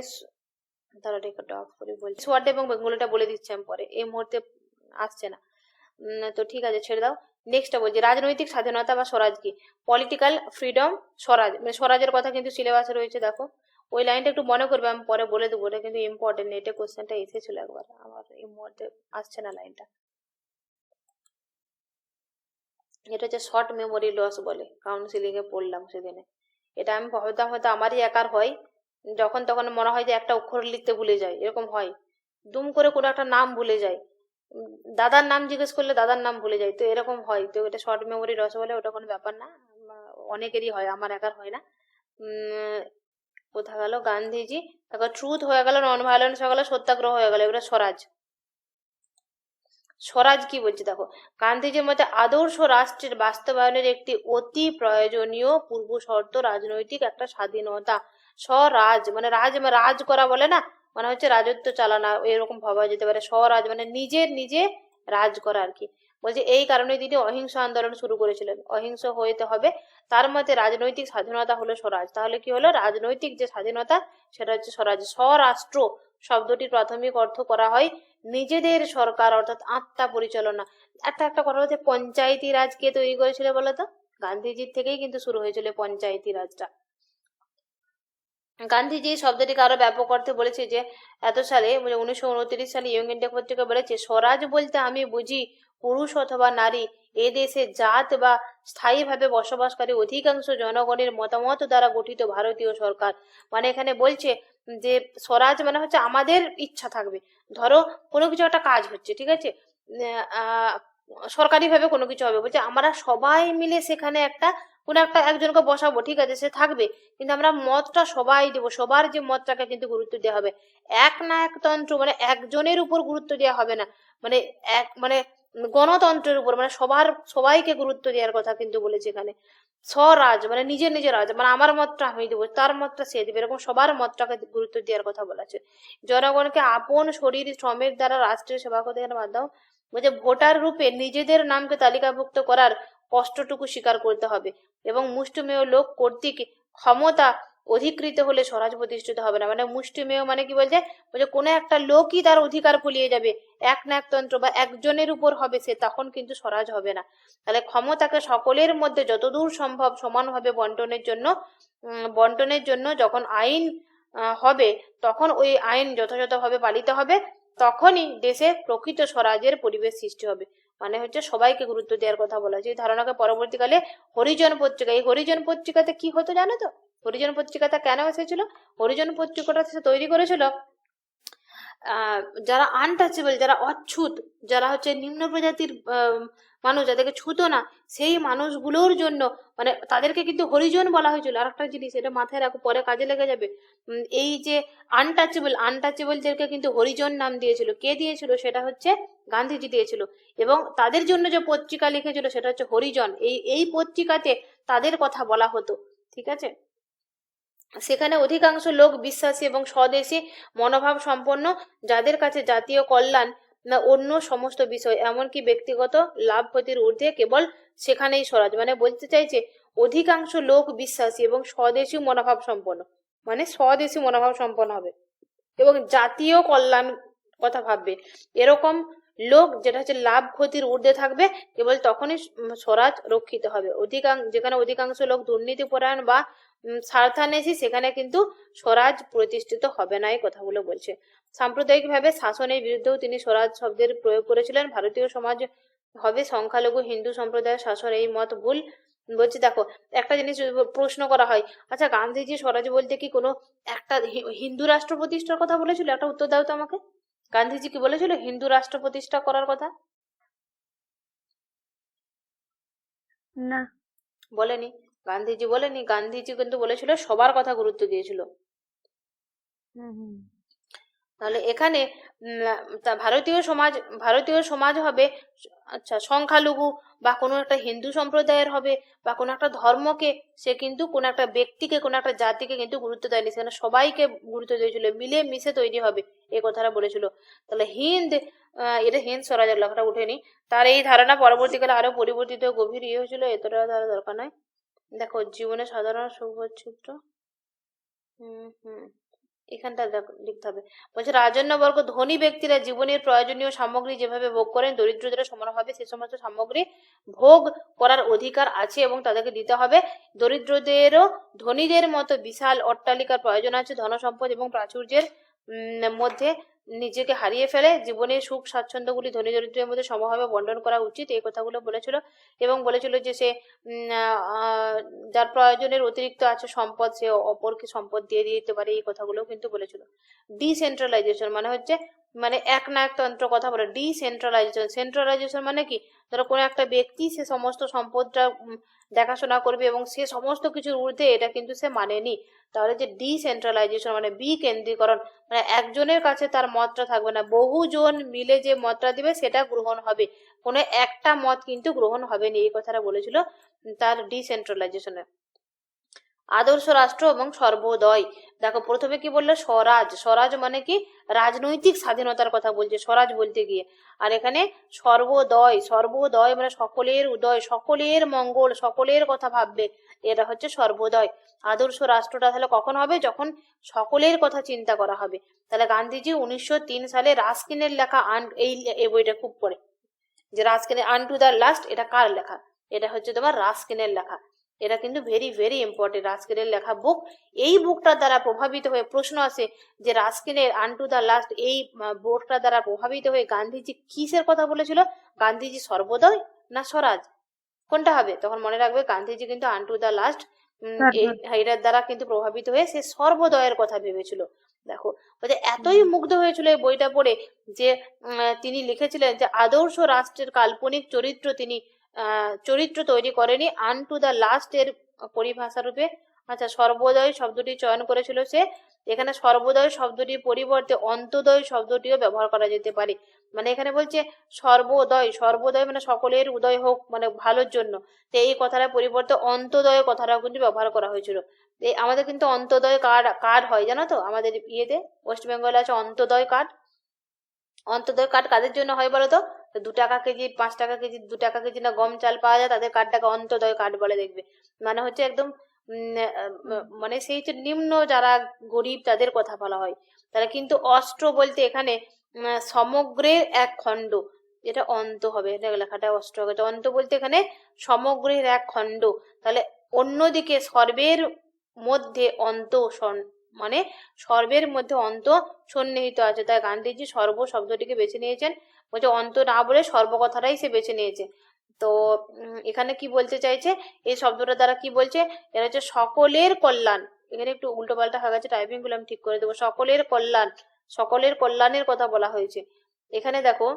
ধরো রেকর্ড অফ করে বলছি, ওয়ার্ড এবং বেঙ্গলিটা বলে দিচ্ছি আমি পরে, এই মুহূর্তে আসছে না। তো ঠিক আছে, ছেড়ে দাও। নেক্সটটা বলছি রাজনৈতিক স্বাধীনতা বা স্বরাজ কি? পলিটিক্যাল ফ্রিডম, স্বরাজ, মানে স্বরাজের কথা কিন্তু সিলেবাসে রয়েছে। দেখো ওই লাইনটা একটু মনে করবে, আমি পরে বলে দেবো, এটা কিন্তু ইম্পর্টেন্ট, নেটে কোশ্চেনটা এসেছিল একবার, আমার এই মুহূর্তে আসছে না লাইনটা। এটা হচ্ছে শর্ট মেমোরি লস বলে, কাউন্সিলিং এ পড়লাম সেদিনে। এটা আমি ভাবতাম হয়তো আমারই একার হয়, যখন তখন মনে হয় যে একটা অক্ষর লিখতে ভুলে যায়, এরকম হয়, দুম করে কোনো একটা নাম ভুলে যায়, দাদার নাম জিজ্ঞেস করলে দাদার নাম ভুলে যায়, তো এরকম হয়। তো এটা শর্ট মেমোরি লস বলে, ওটা কোনো ব্যাপার না, অনেকেরই হয়, আমার একার হয় না। কোথা গেল গান্ধীজি, দেখো ট্রুথ হয়ে গেল, নন ভায়োলেন্স হয়ে গেল, সত্যাগ্রহ হয়ে গেল, এবারে স্বরাজ। স্বরাজ কি বলছে দেখো, গান্ধীজির মতে আদর্শ রাষ্ট্রের বাস্তবায়নের একটি অতি প্রয়োজনীয় পূর্ব শর্ত রাজনৈতিক একটা স্বাধীনতা। স্বরাজ মানে রাজ করা বলে না, মানে হচ্ছে রাজত্ব চালানা, এরকম ভাবা যেতে পারে। স্বরাজ মানে নিজে রাজ করা আর কি। বলছে এই কারণে তিনি অহিংস আন্দোলন শুরু করেছিলেন, অহিংস হইতে হবে। তার মতে রাজনৈতিক স্বাধীনতা হলো স্বরাজ। তাহলে কি হলো, রাজনৈতিক যে স্বাধীনতা সেটা হচ্ছে স্বরাজ। স্বরাষ্ট্র শব্দটির প্রাথমিক অর্থ করা হয় নিজেদের সরকার, অর্থাৎ আত্মা পরিচালনা। একটা কথা হচ্ছে, পঞ্চায়েতি রাজ কে তৈরি করেছিল বলতো? গান্ধীজির থেকেই কিন্তু শুরু হয়েছিল পঞ্চায়েতি রাজটা। গান্ধীজি শব্দটিকে আরো ব্যাপক অর্থে বলেছে যে এত সালে 1929 সালে ইয়ং ইন্ডিয়া পত্রিকা বলেছে, স্বরাজ বলতে আমি বুঝি পুরুষ অথবা নারী এ দেশে জাত বা স্থায়ীভাবে বসবাসকারী অধিকাংশ জনগণের মতামত দ্বারা গঠিত ভারতীয় সরকার। মানে এখানে বলছে যে স্বরাজ মানে হচ্ছে আমাদের ইচ্ছা থাকবে। ধরো কোনো কিছু একটা কাজ হচ্ছে, ঠিক আছে, সরকারি ভাবে কোনো কিছু হবে, বলছে আমরা সবাই মিলে সেখানে কোনো একটা একজনকে বসাবো, ঠিক আছে, সে থাকবে, কিন্তু আমরা মতটা সবাই দেবো, সবার যে মতটাকে কিন্তু গুরুত্ব দেওয়া হবে। এক না একতন্ত্র মানে একজনের উপর গুরুত্ব দেওয়া হবে না, মানে গণতন্ত্রের উপর, মানে সবাইকে গুরুত্ব দেওয়ার কথা কিন্তু বলেছে এখানে। স্বরাজ মানে নিজের নিজের রাজ, মানে আমার মতটা আমি দেবো, তার মতটা সে দেবে, এরকম সবার মতটাকে গুরুত্ব দেওয়ার কথা বলেছে। জনগণকে আপন শরীর শ্রমের দ্বারা রাষ্ট্রের সেবা করতে এখানে বাধ্য, বলছে ভোটার রূপে নিজেদের নামকে তালিকাভুক্ত করার কষ্টটুকু স্বীকার করতে হবে এবং মুষ্টিমেয় লোক কর্তৃক ক্ষমতা অধিকৃত হলে স্বরাজ প্রতিষ্ঠিত হবে না। মানে মুষ্টিমেয় মানে কি বলছে, কোনো একটা লোকই তার অধিকার ফলিয়ে যাবে, এক না একতন্ত্র বা একজনের উপর হবে সে, তখন কিন্তু স্বরাজ হবে না। তাহলে ক্ষমতাকে সকলের মধ্যে যতদূর সম্ভব সমানভাবে বন্টনের জন্য যখন আইন হবে, তখন ওই আইন যথাযথভাবে পালিত হবে, তখনই দেশে প্রকৃত স্বরাজের পরিবেশ সৃষ্টি হবে। মানে হচ্ছে সবাইকে গুরুত্ব দেওয়ার কথা বলা হয়েছে। এই ধারণাকে পরবর্তীকালে হরিজন পত্রিকা, এই হরিজন পত্রিকাতে কি হতো জানো তো? হরিজন পত্রিকাটা কেন এসেছিল? হরিজন পত্রিকাটা সে তৈরি করেছিল যারা আনটাচেবল, যারা অচ্ছুত, যারা হচ্ছে নিম্ন প্রজাতির মানুষ, যাদেরকে ছুতো না, সেই মানুষগুলোর জন্য, মানে তাদেরকে কিন্তু হরিজন বলা হয়েছিল। আর একটা জিনিস, এটা মাথায় রাখো, পরে কাজে লেগে যাবে। এই যে আনটাচেবলদেরকে কিন্তু হরিজন নাম দিয়েছিল। কে দিয়েছিল? সেটা হচ্ছে গান্ধীজি দিয়েছিল। এবং তাদের জন্য যে পত্রিকা লিখেছিল সেটা হচ্ছে হরিজন। এই পত্রিকাতে তাদের কথা বলা হতো, ঠিক আছে। সেখানে অধিকাংশ লোক বিশ্বাসী এবং স্বদেশী মনোভাব সম্পন্ন, যাদের কাছে জাতীয় কল্যাণ না অন্য সমস্ত বিষয়, এমনকি ব্যক্তিগত লাভ ক্ষতির ঊর্ধ্বে কেবল সেখানেই স্বরাজ। মানে বলতে চাইছে অধিকাংশ লোক বিশ্বাসী এবং স্বদেশী মনোভাব সম্পন্ন, মানে স্বদেশী মনোভাব সম্পন্ন হবে এবং জাতীয় কল্যাণ কথা ভাববে, এরকম লোক যেটা হচ্ছে লাভ ক্ষতির ঊর্ধ্বে থাকবে, কেবল তখনই স্বরাজ রক্ষিত হবে। যেখানে অধিকাংশ লোক দুর্নীতিপরায়ণ বা স্বার্থান্বেষী, সেখানে কিন্তু স্বরাজ প্রতিষ্ঠিত হবে না, এই কথাগুলো বলছে। সাম্প্রদায়িক ভাবে শাসনের বিরুদ্ধেও তিনি স্বরাজ শব্দের প্রয়োগ করেছিলেন। ভারতীয় সমাজ হবে সংখ্যালঘু হিন্দু সম্প্রদায়ের শাসন, এই মত ভুল। বলছি দেখো, একটা জিনিস প্রশ্ন করা হয়, আচ্ছা গান্ধীজি স্বরাজ বলতে কি কোনো একটা হিন্দু রাষ্ট্র প্রতিষ্ঠার কথা বলেছিল? একটা উত্তর দাও তো আমাকে। গান্ধীজি কি বলেছিল হিন্দু রাষ্ট্র প্রতিষ্ঠা করার কথা? না। বলেনি, গান্ধীজি বলেনি। গান্ধীজি কিন্তু বলেছিল সবার কথা গুরুত্ব দিয়েছিল। তাহলে এখানে ভারতীয় সমাজ হবে আচ্ছা সংখ্যালঘু বা কোনো একটা হিন্দু সম্প্রদায়ের হবে বা কোনো একটা ধর্মকে, সে কিন্তু কোনো একটা ব্যক্তিকে, কোনো একটা জাতিকে কিন্তু গুরুত্ব দেয়নি, সেখানে সবাইকে গুরুত্ব দিয়েছিল, মিলে মিশে তৈরি হবে, এই কথাটা বলেছিল। তাহলে এটা হিন্দ স্বরাজের লেখাটা উঠেনি। তার এই ধারণা পরবর্তীকালে আরো পরিবর্তিত গভীর হয়েছিল, এতটা তার দরকার নয়। দেখো জীবনে সাধারণ সুবচ্ছিদ্র, এখানটা লিখতে হবে। বলছে রাজন্যবর্গ ধনী ব্যক্তিরা জীবনের প্রয়োজনীয় সামগ্রী যেভাবে ভোগ করেন, দরিদ্রদের সমানভাবে সে সমস্ত সামগ্রী ভোগ করার অধিকার আছে এবং তাদেরকে দিতে হবে। দরিদ্রদেরও ধনীদের মতো বিশাল অট্টালিকার প্রয়োজন আছে। ধনসম্পদ এবং প্রাচুর্যের মধ্যে নিজেকে হারিয়ে ফেলে। জীবনের সুখ স্বাচ্ছন্দ্যগুলি ধনী দরিদ্রের মধ্যে সমভাবে বন্টন করা উচিত, এই কথাগুলো বলেছিল। এবং বলেছিল যে সে যার প্রয়োজনের অতিরিক্ত আছে সম্পদ, সে অপরকে সম্পদ দিয়ে দিতে পারে, এই কথাগুলো কিন্তু বলেছিল। ডিসেন্ট্রালাইজেশন মানে হচ্ছে এক না এক তন্ত্র কথা বলে। সেন্ট্রালাইজেশন মানে কি, ধরো কোনো একটা ব্যক্তি সে সমস্ত সম্পদটা দেখাশোনা করবে এবং সে সমস্ত কিছুর ঊর্ধ্বে, এটা কিন্তু সে মানেনি। তাহলে যে ডিসেন্ট্রালাইজেশন মানে বিকেন্দ্রীকরণ, মানে একজনের কাছে তার মতটা থাকবে না, বহুজন মিলে যে মতটা দিবে সেটা গ্রহণ হবে, কোনো একটা মত কিন্তু গ্রহণ হবে না, এই কথাটা বলেছিল তার ডিসেন্ট্রালাইজেশনের। আদর্শ রাষ্ট্র এবং সর্বোদয়। দেখো প্রথমে কি বললো, স্বরাজ। স্বরাজ মানে কি, রাজনৈতিক স্বাধীনতার কথা বলছে স্বরাজ বলতে গিয়ে। আর এখানে সর্বোদয়, সর্বোদয় মানে সকলের উদয়, সকলের মঙ্গল, সকলের কথা ভাববে, এটা হচ্ছে সর্বোদয়। আদর্শ রাষ্ট্রটা তাহলে কখন হবে, যখন সকলের কথা চিন্তা করা হবে। তাহলে গান্ধীজি 1903 সালে রাস্কিনের লেখা এই বইটা খুব পড়ে, যে রাস্কিনের আনটু দ্য লাস্ট, এটা কার লেখা, এটা হচ্ছে তোমার রাস্কিনের লেখা। এটা কিন্তু ভেরি ভেরি ইম্পর্টেন্ট, রাস্কিনের লেখা বুক। এই বুকটার দ্বারা প্রভাবিত হয়ে প্রশ্ন আসে যে রাস্কিনের আনটু দ্য লাস্ট এই বুকটার দ্বারা প্রভাবিত হয়ে গান্ধীজি কিসের কথা বলেছিল, গান্ধীজি সর্বোদয় না স্বরাজ, কোনটা হবে? তখন মনে রাখবে গান্ধীজি কিন্তু আনটু দ্য লাস্ট এটার দ্বারা কিন্তু প্রভাবিত হয়ে সে সর্বোদয়ের কথা ভেবেছিল। দেখো বলছে এতই মুগ্ধ হয়েছিল এই বইটা পড়ে যে তিনি লিখেছিলেন যে আদর্শ রাষ্ট্রের কাল্পনিক চরিত্র তৈরি করেনি, আনটু দ্য লাস্ট এর পরিভাষা রূপে। আচ্ছা, সর্বোদয় শব্দটি চয়ন করেছিল সে। এখানে সর্বোদয় শব্দটির পরিবর্তে অন্তোদয় শব্দটিও ব্যবহার করা যেতে পারে। মানে এখানে বলছে সর্বোদয়, সর্বোদয় মানে সকলের উদয় হোক, মানে ভালোর জন্য। তো এই কথাটার পরিবর্তে অন্তোদয় কথাটাও কিন্তু ব্যবহার করা হয়েছিল। আমাদের কিন্তু অন্তোদয় কার্ড হয় জানো তো, আমাদের ইয়েতে ওয়েস্ট বেঙ্গলে আছে অন্তোদয় কার্ড। অন্তোদয় কার্ড কাদের জন্য হয় বলো তো? 2 টাকা কেজি, 5 টাকা কেজি, 2 টাকা কেজি না গম চাল পাওয়া যায়, তাদের কার্ডটাকে অন্তোদয় কার্ড বলে। দেখবে মানে হচ্ছে একদম মানে সেই যে নিম্ন যারা গরিব তাদের কথা বলা হয়। তাহলে কিন্তু অস্ত্র বলতে এখানে সমগ্রের এক খণ্ড, এটা অন্ত হবে, এটা লেখাটা অস্ত্র হবে। অন্ত বলতে এখানে সমগ্রের এক খণ্ড। তাহলে অন্যদিকে সর্বের মধ্যে অন্ত মানে সর্বের মধ্যে অন্ত সন্নিহিত আছে। তাই গান্ধীজি সর্ব শব্দটিকে বেছে নিয়েছেন, বলছে অন্ত না বলে সর্ব কথাটাই সে বেছে নিয়েছে। তো এখানে কি বলতে চাইছে এই শব্দটা দ্বারা, কি বলছে, এটা হচ্ছে সকলের কল্যাণ। এখানে একটু উল্টো পাল্টা হয়ে গেছে, টাইপিং গুলো আমি ঠিক করে দেবো। সকলের কল্যাণ, সকলের কল্যাণের কথা বলা হয়েছে এখানে। দেখো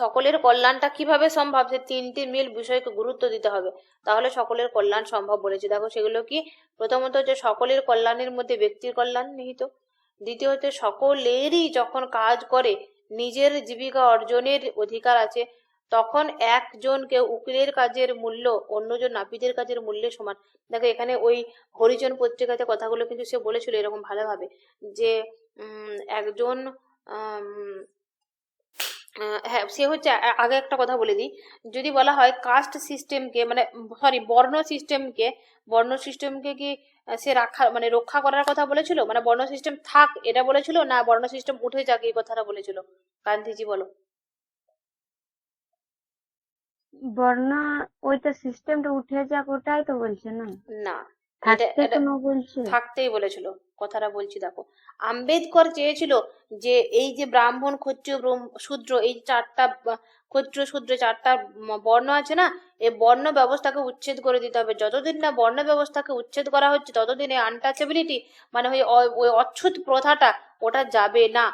সকলের কল্যাণটা কিভাবে সম্ভব, যে 3টি মিল বিষয়কে গুরুত্ব দিতে হবে, তাহলে সকলের কল্যাণ সম্ভব বলেছে। দেখো সেগুলো কি, প্রথমত হচ্ছে সকলের কল্যাণের মধ্যে ব্যক্তির কল্যাণ নিহিত। দ্বিতীয় হচ্ছে সকলেরই যখন কাজ করে নিজের জীবিকা অর্জনের অধিকার আছে, তখন একজনকে উকিলের কাজের মূল্য অন্যজন নাপিতের কাজের মূল্যের সমান। দেখো এখানে ওই হরিজন পত্রিকাতে কথাগুলো কিন্তু সে বলেছিল এরকম ভালোভাবে, যে একজন হ্যাঁ সে হচ্ছে আগে একটা কথা বলে দিই, যদি বলা হয় কাস্ট সিস্টেমকে মানে বর্ণ সিস্টেমকে কি সে রক্ষা করার কথা বলেছিল, মানে বর্ণ সিস্টেম থাক এটা বলেছিল, না বর্ণ সিস্টেম উঠে যাক এই কথাটা বলেছিল গান্ধীজি, বলো? বর্ণ ওইটা সিস্টেমটা উঠে যাক ওটাই তো বলছে না, না, থাকতে কোনো বলছে, থাকতেই বলেছিল কথাটা বলছি। দেখো আম্বেদকর চেয়েছিল যে এই যে ব্রাহ্মণ, ক্ষত্রিয়, শূদ্র, এই 4টা ক্ষত্রিয় শূদ্র 4টা বর্ণ আছে না, এই বর্ণ ব্যবস্থাকে উচ্ছেদ করে দিতে হবে। যতদিন না বর্ণ ব্যবস্থাকে উচ্ছেদ করা হচ্ছে ততদিন এই আনটাচেবিলিটি মানে ওই অচ্ছুত প্রথাটা ওটা যাবে না।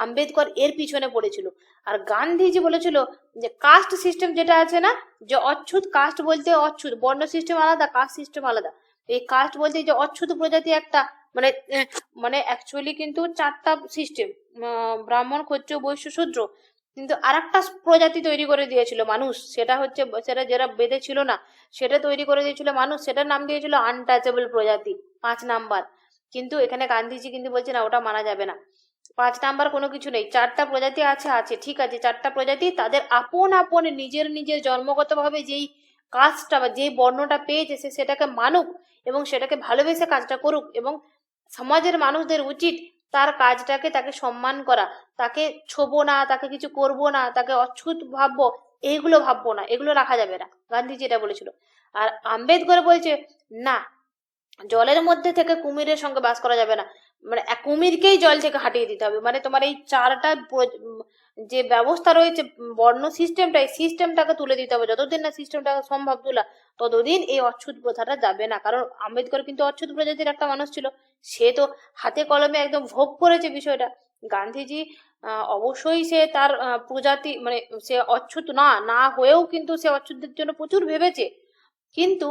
আম্বেদকর এর পিছনে পড়েছিল। আর গান্ধীজি বলেছিল যে কাস্ট সিস্টেম যেটা আছে না, যে অচ্ছুত, কাস্ট বলতে অচ্ছুত, বর্ণ সিস্টেম আলাদা, কাস্ট সিস্টেম আলাদা। এই কাস্ট বলতে যে অচ্ছুত প্রজাতি একটা, মানে মানে অ্যাকচুয়ালি কিন্তু 4টা সিস্টেম, ব্রাহ্মণ, ক্ষত্রিয়, বৈশ্য, শূদ্র, কিন্তু আরেকটা প্রজাতি তৈরি করে দিয়েছিল মানুষ, সেটা হচ্ছে সেটা যেটা বেদে ছিল না, সেটা তৈরি করে দিয়েছিল মানুষ, সেটার নাম দিয়েছিল আনটাচেবল প্রজাতি, 5 নাম্বার। কিন্তু এখানে গান্ধীজি কিন্তু বলছে না, ওটা মানা যাবে না, 5 নাম্বার কোনো কিছু নেই। 4টা প্রজাতি আছে ঠিক আছে, 4টা প্রজাতি তাদের আপন আপন নিজের নিজের জন্মগতভাবে যেই কাজটা বা যেই বর্ণটা পেয়েছে সে সেটাকে মানুক এবং সেটাকে ভালোবেসে কাজটা করুক, এবং সমাজের মানুষদের উচিত তার কাজটাকে, তাকে সম্মান করা, তাকে ছোবো না, তাকে কিছু করবো না, তাকে অচ্ছুত ভাববো, এইগুলো ভাববো না, এগুলো রাখা যাবে না। গান্ধীজি এটা বলেছিল। আর আম্বেদকর বলছে না, জলের মধ্যে থেকে কুমিরের সঙ্গে বাস করা যাবে না, মানে কুমিরকেই জল থেকে হাঁটিয়ে দিতে হবে। মানে তোমার এই 4টা যে ব্যবস্থা রয়েছে বর্ণ সিস্টেমটা, এই সিস্টেমটাকে তুলে দিতে হবে। যতদিন না সিস্টেমটাকে সম্ভব তোলা, ততদিন এই অচ্ছুত প্রথাটা যাবে না। কারণ আম্বেদকর কিন্তু অচ্ছুত প্রজাতির একটা মানুষ ছিল, সে তো হাতে কলমে একদম ভোগ করেছে বিষয়টা। গান্ধীজি অবশ্যই সে তার প্রজাতি মানে সে অচ্ছুত না হয়েও কিন্তু সে অচ্ছুতদের জন্য প্রচুর ভেবেছে, কিন্তু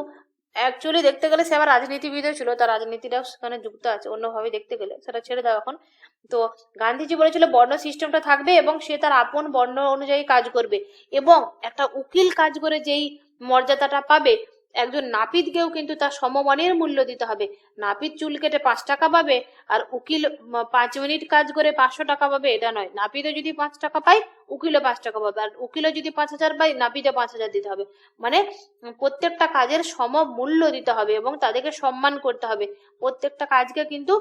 অ্যাকচুয়ালি দেখতে গেলে সে আবার রাজনীতিবিদও ছিল, তার রাজনীতিটাও সেখানে যুক্ত আছে অন্যভাবে দেখতে গেলে, সেটা ছেড়ে দাও এখন। তো গান্ধীজি বলেছিল বর্ণ সিস্টেমটা থাকবে এবং সে তার আপন বর্ণ অনুযায়ী কাজ করবে, এবং একটা উকিল কাজ করে যেই মর্যাদাটা পাবে একজন নাপিতকেও কিন্তু তার সমমানের মূল্য দিতে হবে। নাপিত চুল কেটে 5 টাকা পাবে আর উকিল 5 মিনিট কাজ করে 500 টাকা পাবে, এটা নয়। নাপিতও যদি 5 টাকা পায়, উকিলও 5 টাকা পাবে, আর উকিলও যদি 5,000 পায়, নাপিতও 5,000 দিতে হবে। মানে প্রত্যেকটা কাজের সম মূল্য দিতে হবে এবং তাদেরকে সম্মান করতে হবে। প্রত্যেকটা কাজকে কিন্তু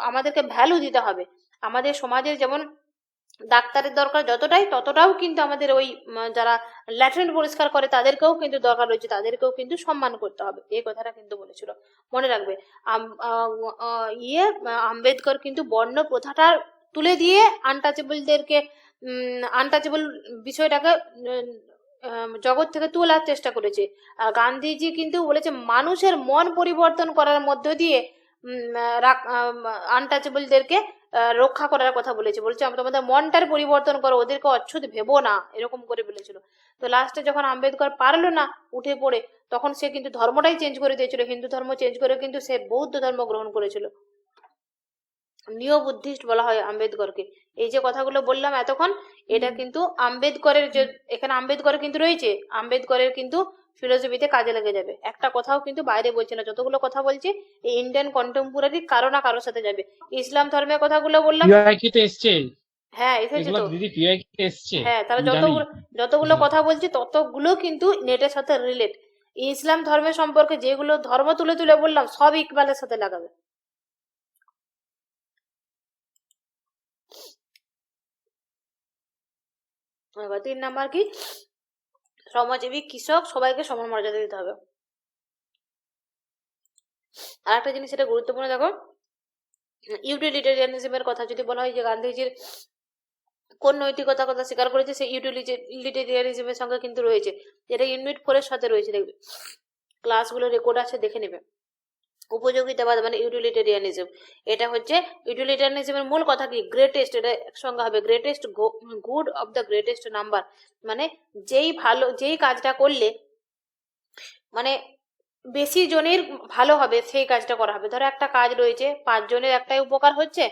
আমাদেরকে ভ্যালু দিতে হবে। আমাদের সমাজের যেমন ডাক্তারের দরকার যতটাই, ততটাও কিন্তু আমাদের ওই যারা ল্যাট্রিন পরিষ্কার করে তাদেরকেও কিন্তু দরকার রয়েছে, তাদেরকেও কিন্তু সম্মান করতে হবে। এই কথাটা কিন্তু বলেছিল, মনে রাখবে। আম্বেদকর কিন্তু বর্ণ প্রথাটা তুলে দিয়ে আনটাচেবলদেরকে আনটাচেবল বিষয়টাকে জগৎ থেকে তোলার চেষ্টা করেছে। আর গান্ধীজি কিন্তু বলেছে মানুষের মন পরিবর্তন করার মধ্য দিয়ে আনটাচেবলদেরকে রক্ষা করার কথা বলেছে। বলছে তোমাদের মনটার পরিবর্তন করো, ওদেরকে অচ্ছুত ভেবো না, এরকম করে বলেছিল। তো লাস্টে যখন আম্বেদকর পারলো না উঠে পড়ে, তখন সে কিন্তু ধর্মটাই চেঞ্জ করে দিয়েছিল। হিন্দু ধর্ম চেঞ্জ করে কিন্তু সে বৌদ্ধ ধর্ম গ্রহণ করেছিল। নিও বুদ্ধিস্ট বলা হয় আম্বেদকরকে। এই যে কথাগুলো বললাম এতক্ষণ, এটা কিন্তু আম্বেদকরের যে এখানে আম্বেদকর কিন্তু রয়েছে, আম্বেদকরের কিন্তু ফিলোসফিতে কাজে লেগে যাবে। একটা কথাও কিন্তু বাইরে বলছে না, যতগুলো কথা বলছে এই ইন্ডিয়ান কন্টেম্পোরারি কারো না কারোর সাথে যাবে। ইসলাম ধর্মের কথাগুলো বললাম, পিওআইকিউ তে এসছে, হ্যাঁ এসেছে এগুলো তো। দিদি পিওআইকিউ তে এসছে, হ্যাঁ, তাহলে আমি জানি। যতগুলো কথা বলছি ততগুলো কিন্তু নেটের সাথে রিলেট। ইসলাম ধর্মের সম্পর্কে যেগুলো ধর্ম তুলে তুলে বললাম, সব ইকবালের সাথে লাগাবে। এবার 3 নাম্বার কি, শ্রমজীবী কৃষক সবাইকে সমান মর্যাদা দিতে হবে। আর একটা জিনিস এটা গুরুত্বপূর্ণ, দেখো ইউটিলিটেরিয়ানিজমের কথা যদি বলা হয়, যে গান্ধীজির কোন নৈতিকতার কথা স্বীকার করেছে, সেই ইউটিলিটেরিয়ানিজমের সঙ্গে কিন্তু রয়েছে। এটা ইউনিট 4 এর সাথে রয়েছে, দেখবে ক্লাসগুলো রেকর্ড আছে, দেখে নেবে। উপযোগিতাবাদ মানে ইউটিলিটেরিয়ানিজম, এটা হচ্ছে ইউটিলিটেরিয়ানিজমের মূল কথা কি, গ্রেটেস্ট, এটা একসঙ্গে হবে, greatest good of the greatest number. মানে যেই কাজটা করলে মানে বেশি জনের ভালো হবে, সেই কাজটা করা হবে। ধরো একটা কাজ রয়েছে 5 জনের একটাই উপকার হচ্ছে,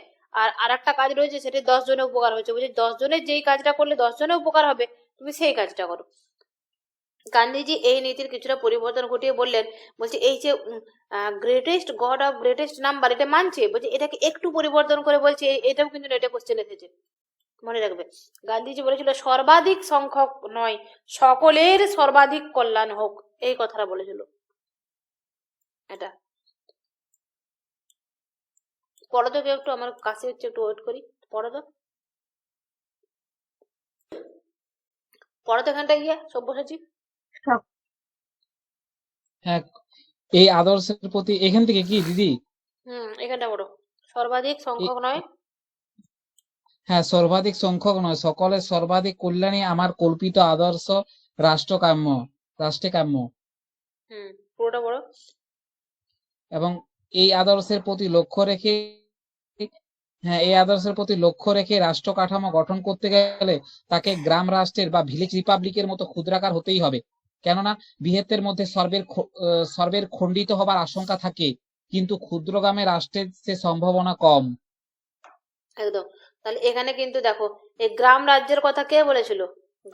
আর একটা কাজ রয়েছে সেটা 10 জনের উপকার হচ্ছে, বুঝলি 10 জনের যেই কাজটা করলে 10 জনের উপকার হবে, তুমি সেই কাজটা করো। গান্ধীজি এই নীতির কিছুটা পরিবর্তন ঘটিয়ে বললেন, বলছে এই যে greatest god of greatest number, এটা মানছে, বলছে এটাকে একটু পরিবর্তন করে বলছে, এটাও কিন্তু নেটে কোশ্চেন এসেছে, মনে রাখবে। গান্ধীজি বলেছিল সর্বাধিক সংখ্যক নয়, সকলের সর্বাধিক কল্যাণ হোক, এই কথাটা বলেছিল। এটা পড়ো তো কেউ একটু, আমার কাছে হচ্ছে, একটু ওয়েট করি, পড়ো তো এখানটা গিয়ে সব্যসাচী। হ্যাঁ, এই আদর্শের প্রতি এখান থেকে কি দিদি, এখানটা পড়ো, সর্বাধিক সংখ্যক নয়, হ্যাঁ সর্বাধিক সংখ্যক নয়, সকলের সর্বাধিক কল্যাণই আমার কল্পিত আদর্শ, রাষ্ট্রে কাম্য। পুরোটা পড়ো। এবং এই আদর্শের প্রতি লক্ষ্য রেখে রাষ্ট্র কাঠামো গঠন করতে গেলে তাকে গ্রাম রাষ্ট্রের বা ভিলেজ রিপাবলিকের মতো ক্ষুদ্রাকার হতেই হবে। কেননা বৃহত্তের মধ্যে সর্বের খণ্ডিত হবার আশঙ্কা থাকে, কিন্তু ক্ষুদ্রগ্রামে রাষ্ট্রের সে সম্ভাবনা কম। একদম। তাহলে এখানে কিন্তু দেখো, এই গ্রাম রাজ্যের কথা কে বলেছিল?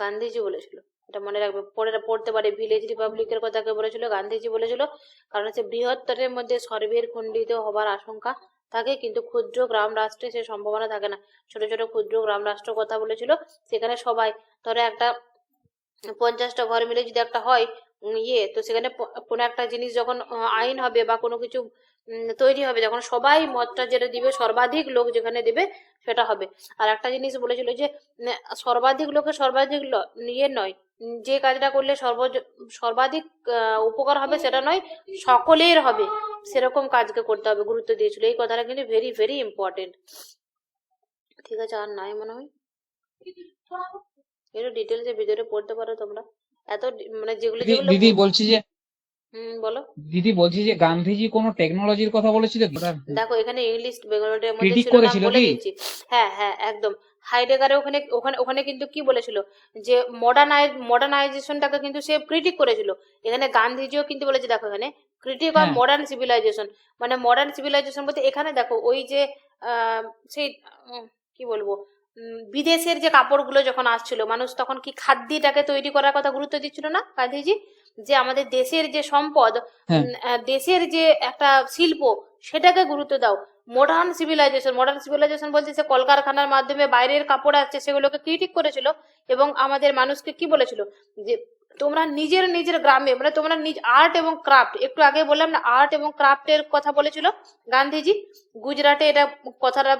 গান্ধীজি বলেছিল। এটা মনে রাখবে, পড়তে পারে। ভিলেজ রিপাবলিকের কথা কে বলেছিল? গান্ধীজি বলেছিল। কারণ হচ্ছে বৃহত্তরের মধ্যে সর্বের খণ্ডিত হবার আশঙ্কা থাকে, কিন্তু ক্ষুদ্র গ্রাম রাষ্ট্রে সে সম্ভাবনা থাকে না। ছোট ছোট ক্ষুদ্র গ্রাম রাষ্ট্র কথা বলেছিল, সেখানে সবাই, ধরো একটা 50টা ঘর মিলে যদি একটা হয় তো সেখানে কোনো একটা জিনিস যখন আইন হবে বা কোনো কিছু তৈরি হবে, যখন সবাই মতটা যেটা দিবে, সর্বাধিক লোক যেখানে দেবে সেটা হবে। আর একটা জিনিস বলেছিল যে সর্বাধিক লোকের সর্বাধিক নয়, যে কাজটা করলে সর্বাধিক উপকার হবে সেটা নয়, সকলের হবে, সেরকম কাজকে করতে হবে, গুরুত্ব দিয়েছিল। এই কথাটা কিন্তু ভেরি ভেরি ইম্পর্টেন্ট। ঠিক আছে, আর নাই মনে হয়, একটু ডিটেলসে ভিতরে পড়তে পারো তোমরা। এত মানে যেগুলো যেগুলো দিদি বলছি যে বলো। গান্ধীজি কোনো টেকনোলজির কথা বলেছিল? দেখো এখানে ইংলিশ বেঙ্গলির মধ্যে ক্রিটিক ছিল না, করেছিল বলে কি? দিচ্ছি। হ্যাঁ হ্যাঁ একদম। হাইডেগারে ওখানে কিন্তু কি বলেছিল, যে মডার্নাইজেশনটাকে কিন্তু সে ক্রিটিক করেছিল। এখানে গান্ধীজিও কিন্তু বলেছে, দেখো এখানে ক্রিটিক অফ মডার্ন সিভিলাইজেশন, মানে মডার্ন সিভিলাইজেশন বলতে এখানে দেখো ওই যে সেই কি বলবো, বিদেশের যে কাপড়গুলো যখন আসছিল, মানুষ তখন কি খাদ্যটাকে তৈরি করার কথা গুরুত্ব দিচ্ছিল না গান্ধীজি? যে আমাদের দেশের যে সম্পদ, হ্যাঁ। দেশের যে একটা শিল্প, সেটাকে গুরুত্ব দাও। মডার্ন সিভিলাইজেশন বলতে সে কলকারখানার মাধ্যমে বাইরের কাপড় আসছে সেগুলোকে ক্রিটিক করেছিল এবং আমাদের মানুষকে কি বলেছিল যে তোমরা নিজের নিজের গ্রামে, মানে তোমরা নিজ আর্ট এবং ক্রাফট, একটু আগে বললাম না আর্ট এবং ক্রাফটের কথা বলেছিল গান্ধীজি। গুজরাটে এটা কথাটা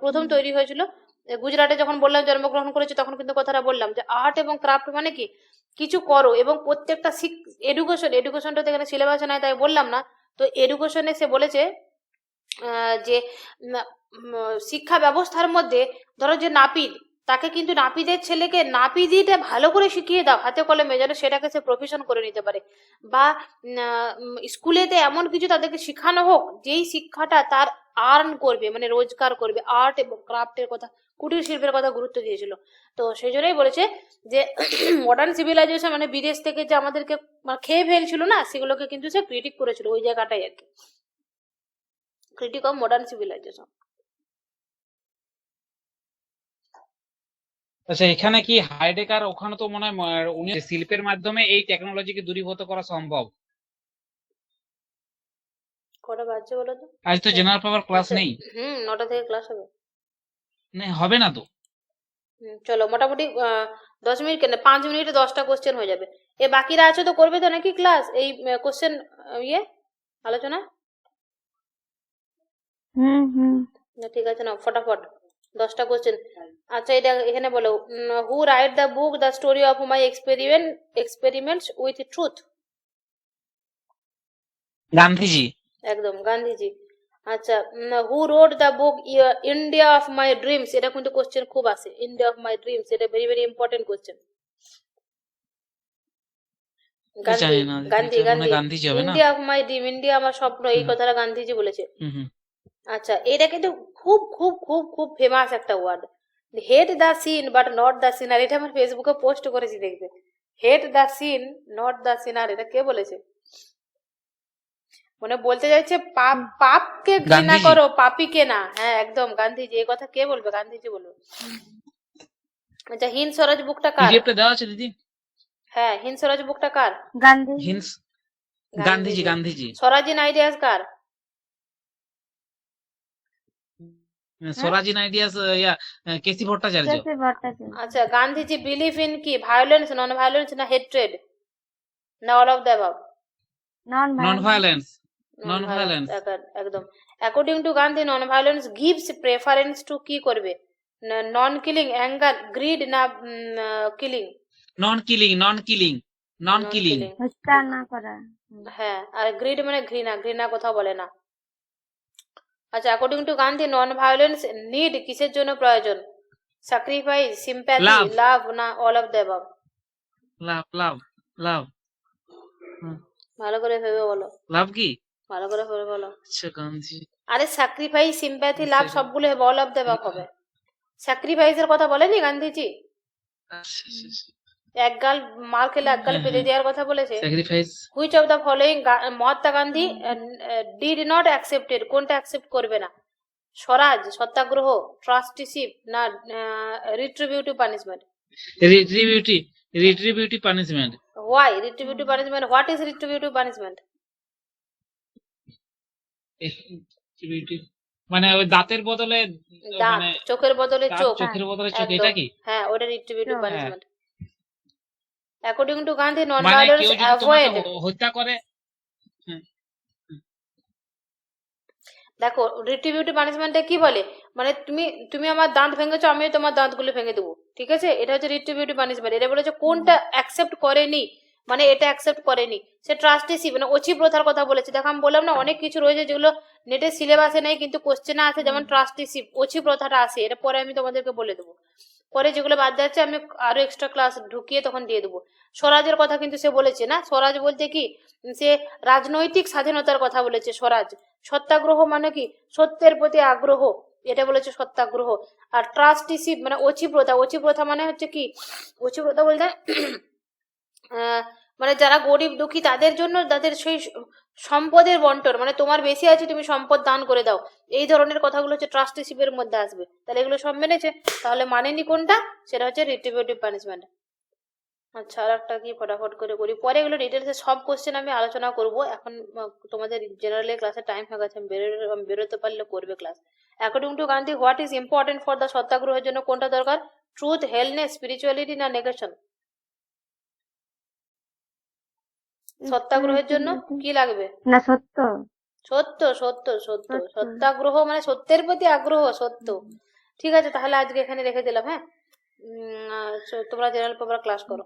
প্রথম তৈরি হয়েছিল। গুজরাটে যখন বললাম জন্মগ্রহণ করেছে তখন কিন্তু কথাটা বললাম যে আর্ট এবং ক্রাফট মানে কি কিছু করো, এবং প্রত্যেকটা এডুকেশনটা তো এখানে সিলেবাসে নাই তাই বললাম না। তো এডুকেশনে সে বলেছে যে শিক্ষা ব্যবস্থার মধ্যে ধরো যে নাপিত, তাকে কিন্তু নাপিতের ছেলেকে নাপিতিটা ভালো করে শিখিয়ে দাও হাতে কলমে, যেন সেটাকে সে প্রফেশন করে নিতে পারে। বা স্কুলেতে এমন কিছু তাদেরকে শেখানো হোক যেই শিক্ষাটা তার আর্ন করবে, মানে রোজগার করবে। আর্ট এবং ক্রাফটের কথা, কুটির শিল্পের কথা গুরুত্ব দিয়েছিল। তো সেই জন্যই বলেছে যে মডার্ন সিভিলাইজেশন মানে বিদেশ থেকে যে আমাদেরকে খেয়ে ফেলছিল না, সেগুলোকে কিন্তু সে ক্রিটিক করেছিল, ওই জায়গাটাই আর কি, ক্রিটিক অফ মডার্ন সিভিলাইজেশন। আচ্ছা, এখানে কি হাইডেকার, ওখানে তো মনে হয় উনি শিল্পের মাধ্যমে এই টেকনোলজিকে দূরীভূত করা সম্ভব। কটা বাজছে বলো তো? আজ তো জেনারেল পেপার ক্লাস আচ্ছা, নেই। 9টা থেকে ক্লাস হবে। হবে না তো। চলো মোটামুটি 10 মিনিট কেন, 5 মিনিটে 10টা কোশ্চেন হয়ে যাবে। এ বাকিরা আছে তো করবে তো নাকি ক্লাস, এই কোশ্চেন ইয়ে আলোচনা? ঠিক আছে না, ফটাফট 10টা কোশ্চেন। আচ্ছা, এটা এখানে বলো, who wrote the book the story of my experiments with truth? Gandhiji. একদম গান্ধীজি। আচ্ছা, who wrote the book India of my dreams? এটা কিন্তু কোশ্চেন খুব আসে, ইন্ডিয়া অফ মাই ড্রিমস, এটা ভেরি ভেরি ইম্পর্টেন্ট কোশ্চেন। জানি না, গান্ধী গান্ধীজি হবে না। India of my dream, India আমার স্বপ্ন, এই কথাটা গান্ধীজি বলেছে। আচ্ছা, এটা কিন্তু খুব খুব খুব খুব ফেমাস একটা word, hate the sin but not the sinner. এটা আমার ফেসবুকে পোস্ট করেছি, দেখবে। Hate the sin not the sinner, এটা কে বলেছে? মানে বলতে চাইছে পাপকে ঘৃণা করো, পাপীকে না। হ্যাঁ একদম গান্ধীজি, এই কথা কে বলবে? গান্ধীজি বলবে। আচ্ছা, হিন্দ স্বরাজ বুকটা কার? পিডিএফটা দেওয়া আছে দিদি। হ্যাঁ, হিন্দ স্বরাজ বুকটা কার? গান্ধীজি। স্বরাজিন আইডিয়াস কার? Swaraj in ideas KC Bhattacharya. আচ্ছা, গান্ধীজি বিলিভ ইন কি, ভায়োলেন্স, নন ভায়োলেন্স, না হেট্রেড, না all of the above? Non violence. একদম। According to Gandhi non violence gives preference to কি করবে? নন কিলিং, অ্যাঙ্গার, গ্রিড, না কিলিং? Non killing. হত্যা না করা। হ্যাঁ, আর গ্রিড মানে ঘৃণা কথা বলে না। আচ্ছা, according to Gandhi non violence need কিসের জন্য প্রয়োজন? স্যাক্রিফাইস, সিম্প্যাথি, লাভ, না অল অফ দ্য অ্যাবাভ? লাভ। ভালো করে ভেবে বলো। লাভ কি? ভালো করে ভেবে বলো। আচ্ছা, গান্ধী। আরে স্যাক্রিফাইস, সিম্প্যাথি, লাভ সবগুলো হবে, অল অফ দ্য অ্যাবাভ হবে। স্যাক্রিফাইসের কথা বলেনি গান্ধীজি? এক গাল মার খেলে এক গাল পেতে দেওয়ার কথা বলেছে। Which of the following Mahatma Gandhi did not accepted? কোনটা অ্যাকসেপ্ট করবে না? স্বরাজ, সত্যাগ্রহ, ট্রাস্টিশিপ, না retributive punishment? Retributive punishment. Why retributive punishment? What is retributive punishment? মানে ওই দাঁতের বদলে দাঁত, চোখের বদলে চোখ, এটা কি? হ্যাঁ, ওটা retributive punishment. According to Gandhi non violence avoid. হত্যা করে। দেখো, রিট্রিবিউটিভ পানিশমেন্টে কি বলে, মানে তুমি আমার দাঁত ভেঙেছো, আমিও তোমার দাঁতগুলো ভেঙে দেবো, ঠিক আছে? এটা হচ্ছে রিট্রিবিউটিভ পানিশমেন্ট। এটা বলেছে কোনটা অ্যাকসেপ্ট করেনি, মানে এটা অ্যাকসেপ্ট করেনি সে ট্রাস্টিশিপ, মানে অচি প্রথার কথা বলেছে। দেখো, আমি বললাম না অনেক কিছু রয়েছে যেগুলো নেটের সিলেবাসে নেই কিন্তু কোশ্চেনে আছে, যেমন ট্রাস্টিশিপ, অচি প্রথাটা আছে, এটা পরে আমি তোমাদেরকে বলে দেবো। পরে যেগুলো বাদ যাচ্ছে আমি আরো এক্সট্রা ক্লাস ঢুকিয়ে তখন দিয়ে দেবো। স্বরাজের কথা কিন্তু সে বলেছে না, স্বরাজ বলতে কি সে রাজনৈতিক স্বাধীনতার কথা বলেছে। স্বরাজ, সত্যাগ্রহ মানে কি সত্যের প্রতি আগ্রহ, এটা বলেছে সত্যাগ্রহ। আর ট্রাস্টিশিপ মানে অচি প্রথা মানে হচ্ছে কি, অচি প্রথা বলতে মানে যারা গরিব দুঃখী তাদের জন্য, তাদের সেই সম্পদের বন্টন, মানে তোমার বেশি আছে তুমি সম্পদ দান করে দাও, এই ধরনের কথাগুলো হচ্ছে ট্রাস্টিশিপের মধ্যে আসবে। তাহলে এগুলো সব মেনেছে, তাহলে মানেনি কোনটা, সেটা হচ্ছে রিট্রিবিউটিভ পানিশমেন্ট। আচ্ছা, আর একটা কি ফটাফট করে করি, পরে এগুলো ডিটেলসে সব কোশ্চেন আমি আলোচনা করব। এখন তোমাদের জেনারেলি ক্লাসে টাইম হয়ে গেছে, আমি বেরোতে পারলে করবে class. According to Gandhi, what is important for the সত্যাগ্রহের জন্য কোনটা দরকার? ট্রুথ, হেলনেস, স্পিরিচুয়ালিটি না নেগেশন? সত্যাগ্রহের জন্য কি লাগবে? না সত্য। সত্য, সত্য, সত্য। সত্য। সত্যাগ্রহ মানে সত্যের প্রতি আগ্রহ, সত্য। ঠিক আছে, তাহলে আজকে এখানে রেখে দিলাম। হ্যাঁ, তোমরা জেনারেল পেপার ক্লাস করো।